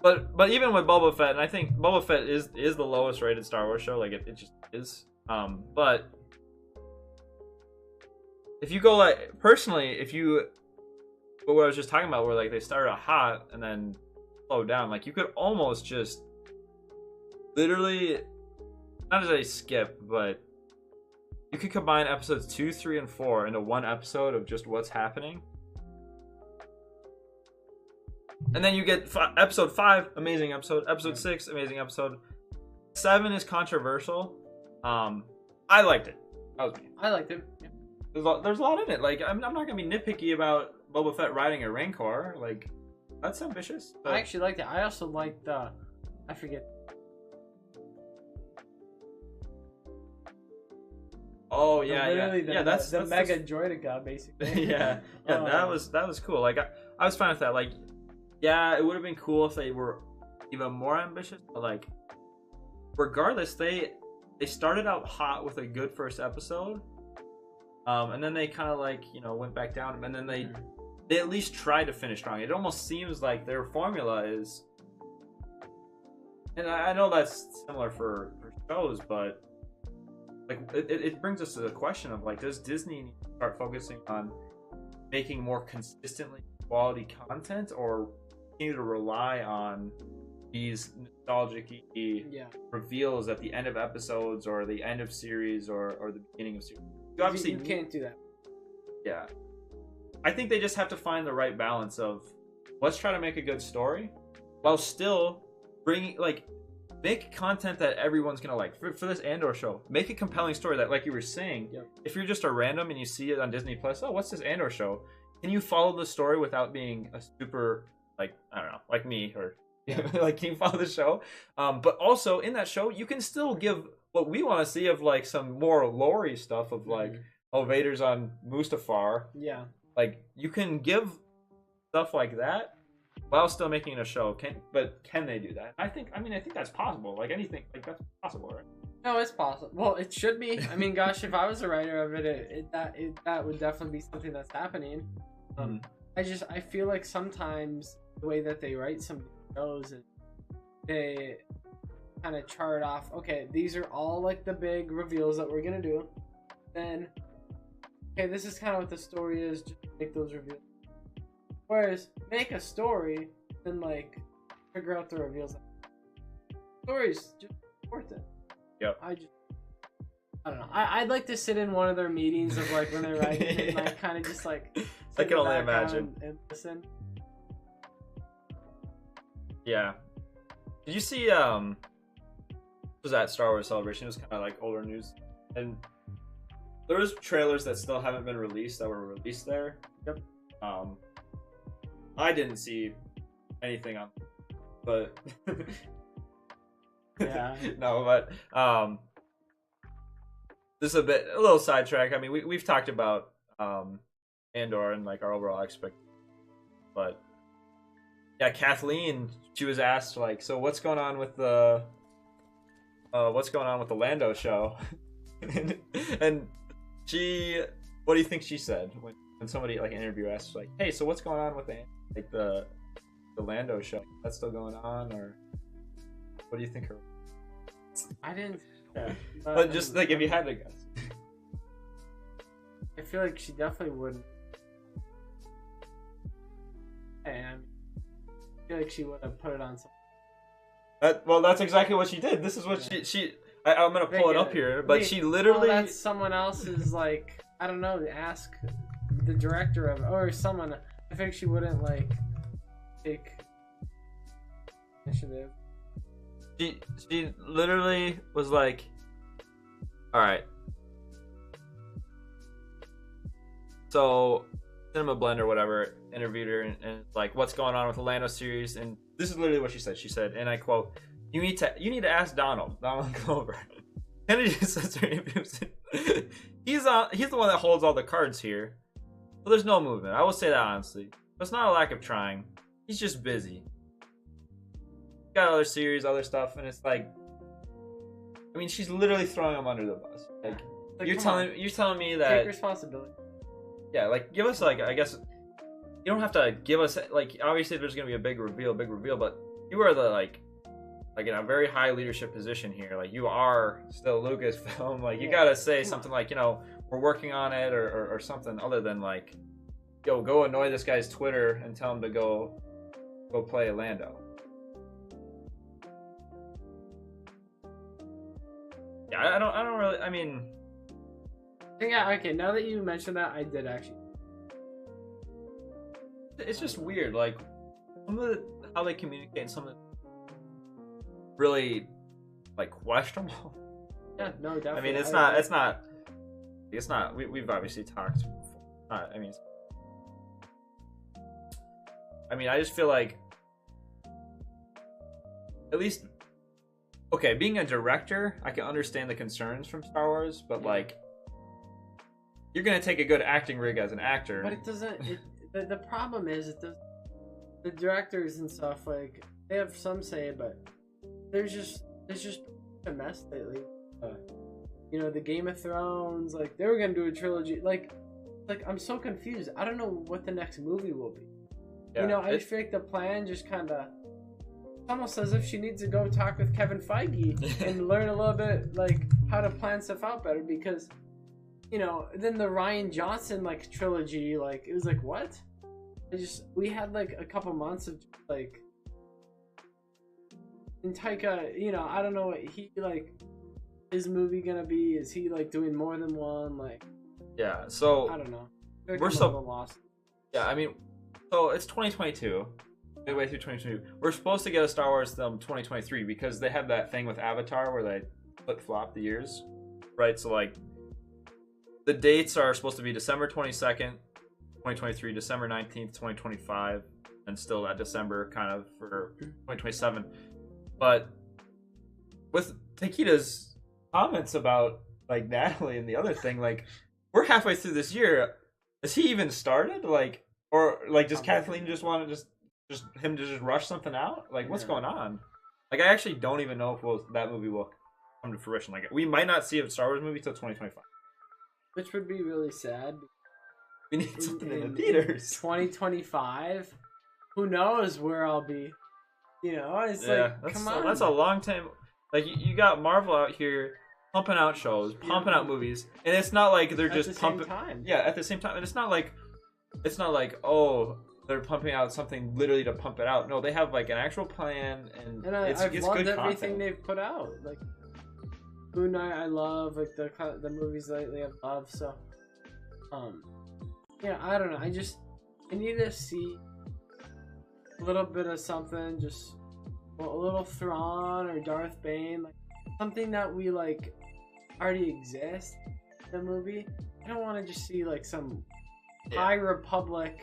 But even with Boba Fett, and I think Boba Fett is the lowest rated Star Wars show. Like, it just is. But if you go like personally, what I was just talking about, where like they started out hot and then slowed down, like you could almost just literally, not as I skip, but you could combine episodes 2, 3, and 4 into one episode of just what's happening. And then you get episode 5, amazing episode. Episode 6, amazing episode. 7 is controversial. I liked it. That was me. I liked it. Yeah. There's a lot in it. Like, I'm not gonna be nitpicky about Boba Fett riding a Rancor. Like, that's ambitious. But... I actually liked it. I also liked I forget. Oh yeah, that's Mega Droideka, basically. yeah, that was cool. Like, I was fine with that. Like, yeah, it would have been cool if they were even more ambitious. But like, regardless, they started out hot with a good first episode, and then they kind of like, you know, went back down, and then they at least tried to finish strong. It almost seems like their formula is, and I know that's similar for shows, but like it brings us to the question of like, does Disney need to start focusing on making more consistently quality content, or continue to rely on these nostalgic reveals at the end of episodes or the end of series or the beginning of series? You can't do that. Yeah. I think they just have to find the right balance of, let's try to make a good story while still bringing, like, make content that everyone's gonna like. For this Andor show, make a compelling story that, like you were saying, if you're just a random and you see it on Disney Plus, oh, what's this Andor show? Can you follow the story without being a super, like, I don't know, like me, or like, can you follow the show? But also in that show, you can still give what we want to see of like some more lore-y stuff of like, oh, Vader's on Mustafar. Yeah. Like, you can give stuff like that while still making a show. Can they do that? I think that's possible. Like, anything, like, that's possible, right? No, it's possible. Well, it should be. I mean, gosh, if I was a writer of it, that would definitely be something that's happening. I feel like sometimes the way that they write some shows, and they kind of chart off, okay, these are all like the big reveals that we're gonna do. Then, okay, this is kind of what the story is. Just make those reveals. Whereas, make a story, then like figure out the reveals. Stories just worth it. Yep. I don't know. I'd like to sit in one of their meetings of like when they're writing and like kind of just like. I can only imagine. And listen. Yeah. Did you see was that Star Wars Celebration? It was kind of like older news, and there was trailers that still haven't been released that were released there. Yep. I didn't see anything on, but yeah. No, but this is a little sidetrack. I mean, we've talked about Andor and like our overall expectations, but yeah, Kathleen, she was asked like, so what's going on with the Lando show? and she, what do you think she said when somebody like an interviewer asked like, hey, so what's going on with the Lando show? That's still going on, or what do you think her? I didn't. But just like, if you had to guess. I feel like she definitely wouldn't. And I feel like she would have put it on something. Well, that's exactly what she did. This is what I'm gonna pull it up here, but she literally. Well, that's someone else's, like, I don't know. Ask the director of, or someone. I think she wouldn't like take initiative. She literally was like, all right. So, Cinema Blend or whatever interviewed her and it's like, what's going on with the Lando series? And this is literally what she said. She said, and I quote, "You need to ask Donald Glover." Kennedy just says her interviews. He's the one that holds all the cards here. Well, there's no movement. I will say that honestly. But it's not a lack of trying. He's just busy. He's got other series, other stuff, and it's like, I mean, she's literally throwing him under the bus. Like you're telling me that take responsibility. Yeah, like give us like I guess you don't have to give us like obviously there's gonna be a big reveal, but you are the like in a very high leadership position here. Like you are still Lucasfilm. Like you gotta say something like, you know, we're working on it or something other than like, yo, go annoy this guy's Twitter and tell him to go play Lando. Yeah, I don't really. I mean. Yeah, okay, now that you mentioned that, I did actually. It's just weird, like, some of how they communicate and some of the really, like, questionable. Yeah, no, definitely. I mean, it's not, we've obviously talked before. I mean, I just feel like, at least, okay, being a director, I can understand the concerns from Star Wars, but, like, you're gonna take a good acting rig as an actor. But it doesn't. The problem is the directors and stuff, like, they have some say, but there's just a mess lately. You know, the Game of Thrones, like they were gonna do a trilogy. Like I'm so confused. I don't know what the next movie will be. Yeah, you know, I just feel like the plan just kind of. It's almost as if she needs to go talk with Kevin Feige and learn a little bit like how to plan stuff out better because. You know, then the Rian Johnson like trilogy, like it was like what? We had like a couple months of like, and Taika, you know, I don't know what he like, his movie gonna be? Is he like doing more than one? Like, yeah. So I don't know. We're so lost. Yeah, I mean, so it's 2022, midway through 2022. We're supposed to get a Star Wars film 2023 because they have that thing with Avatar where they flip flop the years, right? So like. The dates are supposed to be December 22nd, 2023, December 19th, 2025, and still that December kind of for 2027. But with Takeda's comments about like Natalie and the other thing, like we're halfway through this year. Has he even started? Like, or like does Kathleen just want to just him to just rush something out? Like what's going on? Like I actually don't even know if that movie will come to fruition. Like we might not see a Star Wars movie till 2025. Which would be really sad. We need something in the theaters. 2025. Who knows where I'll be? You know, it's like, come on. That's a long time. Like you got Marvel out here pumping out shows, pumping out movies, and it's not like they're just pumping. Yeah, at the same time, and it's not like oh they're pumping out something literally to pump it out. No, they have like an actual plan, and I've loved everything they've put out. Like. Moon Knight, I love like the movies lately. I love so. Yeah, I don't know. I need to see a little bit of something, just a little Thrawn or Darth Bane, like something that we like already exist in the movie. I don't want to just see like some High Republic.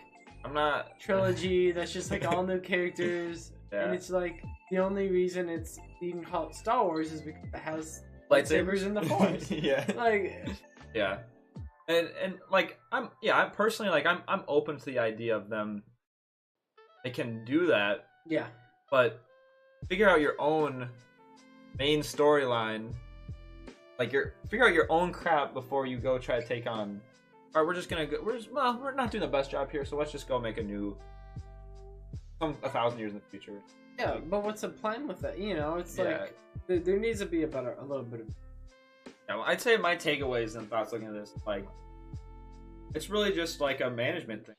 Trilogy that's just like all new characters, and it's like the only reason you can call it Star Wars is because it has. Lightsabers in the Force. And like I'm personally like I'm open to the idea of them. They can do that. Yeah. But figure out your own main storyline. Like figure out your own crap before you go try to take on. All right, we're just gonna go. We're not doing the best job here, so let's just go make a new. 1,000 years in the future. Yeah, but what's the plan with it? You know, it's like there needs to be a little bit of. Yeah, well, I'd say my takeaways and thoughts looking at this, like, it's really just like a management thing.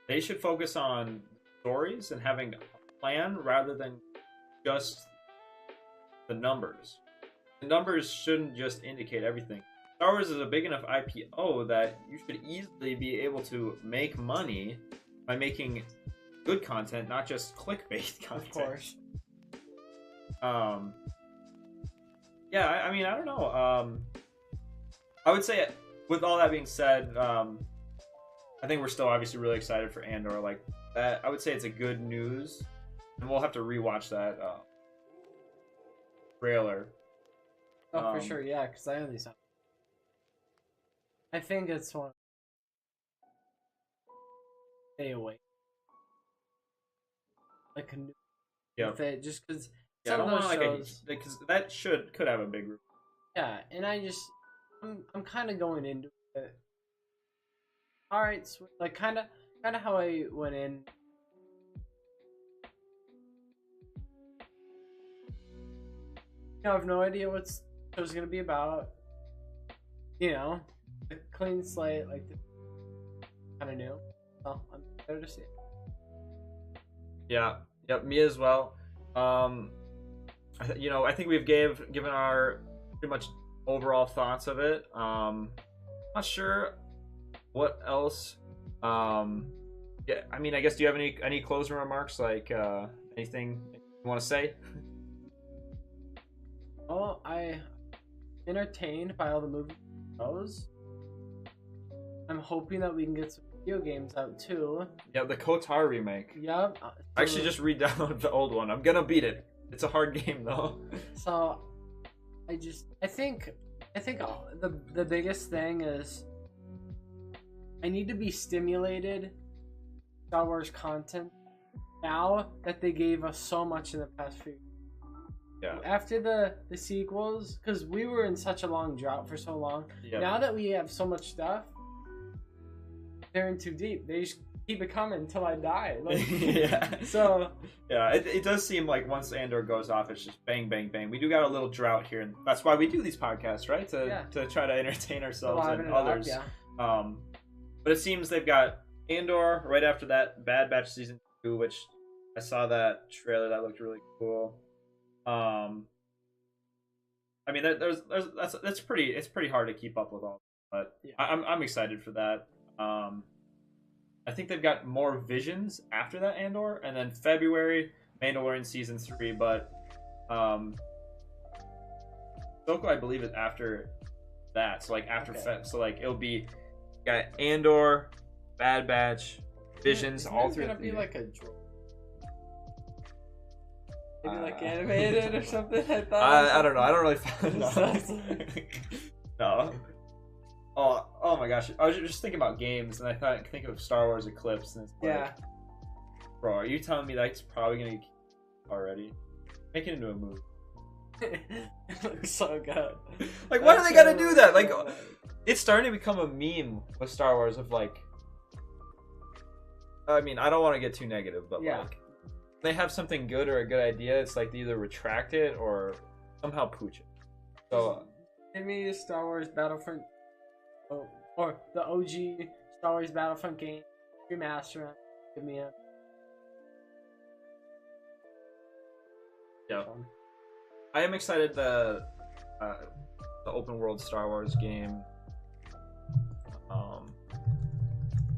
They should focus on stories and having a plan rather than just the numbers. The numbers shouldn't just indicate everything. Star Wars is a big enough IPO that you should easily be able to make money by making good content, not just clickbait content. Of course. Yeah, I mean, I don't know. I would say, with all that being said, I think we're still obviously really excited for Andor. Like that, I would say it's a good news, and we'll have to rewatch that trailer. Oh, for sure, yeah, because I only saw. I think it's one. Stay awake. Like a new. Yeah. With it, just because. Yeah, I don't want shows, because that could have a big group. Yeah, and I'm kind of going into it. All right, sweet. Like kind of how I went in. I have no idea what the show's gonna be about. You know, a clean slate, like kind of new. So I'm excited to see it. Yeah, yep, me as well. I think we've given our pretty much overall thoughts of it. Not sure what else. Yeah, I mean, I guess, do you have any closing remarks? Like anything you want to say? Well, I entertained by all the movie shows. I'm hoping that we can get some video games out too. Yeah, the KOTOR remake. Yep. I actually just re-downloaded the old one. I'm gonna beat it. It's a hard game though. So, I think the biggest thing is I need to be stimulated Star Wars content now that they gave us so much in the past few. Yeah. After the sequels, because we were in such a long drought for so long. Yeah. Now that we have so much stuff, they're in too deep. They just keep it coming until I die. Like, yeah. So. Yeah, it does seem like once Andor goes off, it's just bang, bang, bang. We do got a little drought here, and that's why we do these podcasts, right? To try to entertain ourselves and others. But it seems they've got Andor right after that, Bad Batch season 2, which I saw that trailer that looked really cool. I mean, that's pretty. It's pretty hard to keep up with all, but yeah. I'm excited for that. I think they've got more visions after that Andor, and then February Mandalorian season 3. But Ahsoka, I believe, is after that. So like after so like it'll be got Andor, Bad Batch, Visions, all three. It's gonna be like a. Maybe like animated or something. I thought. I don't know. I don't really follow. No. Oh my gosh! I was just thinking about games, and I think of Star Wars Eclipse, and it's like, yeah. Bro, are you telling me that's probably gonna get already? Make it into a movie. It looks so good. Like, why do they gotta do that? Like, it's starting to become a meme with Star Wars of like. I mean, I don't want to get too negative, but yeah. Like, they have something good or a good idea. It's like they either retract it or somehow pooch it. So, give me a Star Wars Battlefront. Or the OG Star Wars Battlefront game, remaster. Give me a. Yeah. I am excited the open world Star Wars game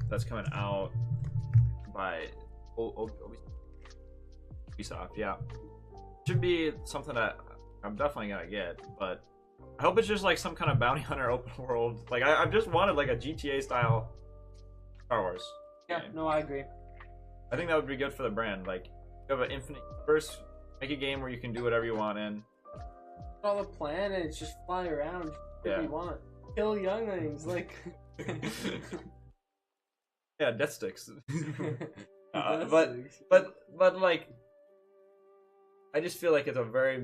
that's coming out by Ubisoft. Yeah, should be something that I'm definitely gonna get, but I hope it's just like some kind of bounty hunter open world. Like I've just wanted like a GTA style Star Wars. Yeah, game. no, I agree. I think that would be good for the brand. Like you have an infinite universe, make a game where you can do whatever you want in. All the planets, just fly around if you want. Kill younglings, like. Yeah, death sticks. But like, I just feel like it's a very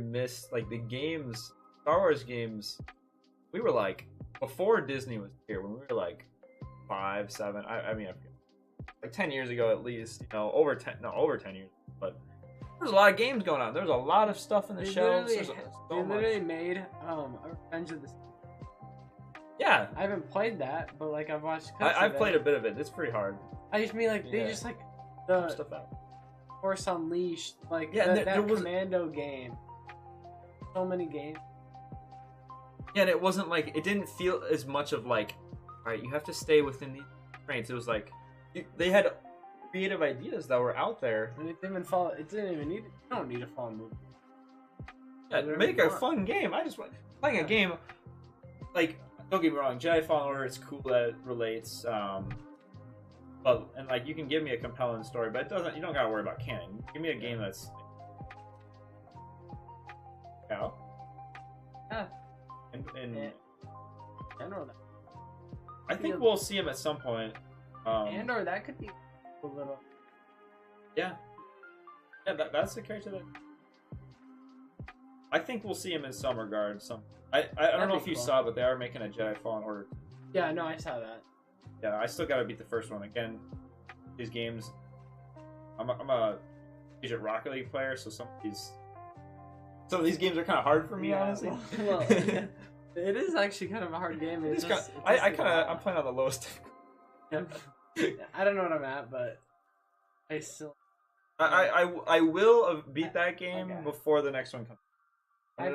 like the games. Star Wars games, we were like, before Disney was here, when we were like 5, 7, I mean, I forget, like 10 years ago at least, over 10 years, but there's a lot of games going on. There's a lot of stuff in the shelves. They literally made Revenge of the Sith. Yeah. I haven't played that, but like I've watched I've played a bit of it. It's pretty hard. I just mean like, they just like, the stuff out. Force Unleashed, like there was Commando game. So many games. Yeah, and it wasn't like, it didn't feel as much of like, all right, you have to stay within these constraints. It was like, they had creative ideas that were out there. And it didn't even fall. It didn't even need. You don't need a fallen movie. Yeah, make a fun game. I just want playing a game. Like, don't get me wrong, Jedi Fallen Order. It's cool that it relates. But and like you can give me a compelling story, but it doesn't. You don't gotta worry about canon. Give me a game that's. Yeah. Yeah. And Andor. I think we'll see him at some point. Andor, that could be a little. Yeah. Yeah, that's the character that. I think we'll see him in some regard. I don't know if you saw, but they are making a Jedi Fallen Order. Yeah, no, I saw that. Yeah, I still gotta beat the first one. Again, these games. I'm a Agent Rocket League player, so some of these games are kind of hard for me, honestly. Well, yeah. It is actually kind of a hard game. I'm playing on the lowest. I don't know what I'm at, but I still. I will beat that game before the next one comes. I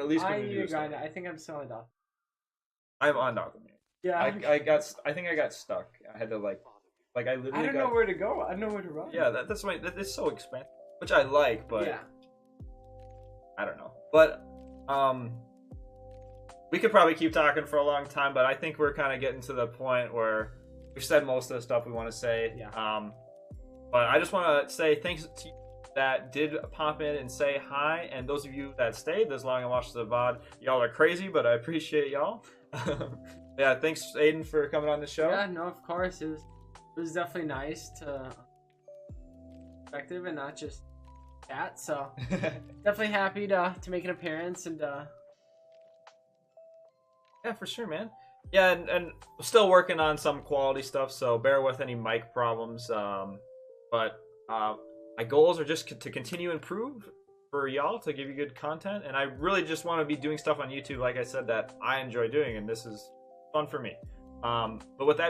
think I'm still on Doc. I'm on Doc. Yeah. I think I got stuck. I had to like I literally. I don't know where to go. I don't know where to run. Yeah, that's why it's so expensive, which I like, but yeah. I don't know. But we could probably keep talking for a long time, but I think we're kind of getting to the point where we've said most of the stuff we want to say. Yeah. But I just want to say thanks to you that did pop in and say hi, and those of you that stayed this long and watched the VOD, y'all are crazy, but I appreciate y'all. Yeah, thanks Aiden for coming on the show. Yeah, no, of course. It was definitely nice to perspective and not just chat, so definitely happy to make an appearance and yeah, for sure, man. Yeah, and still working on some quality stuff, so bear with any mic problems. But my goals are just to continue to improve for y'all, to give you good content, and I really just want to be doing stuff on YouTube, like I said, that I enjoy doing, and this is fun for me. But with that being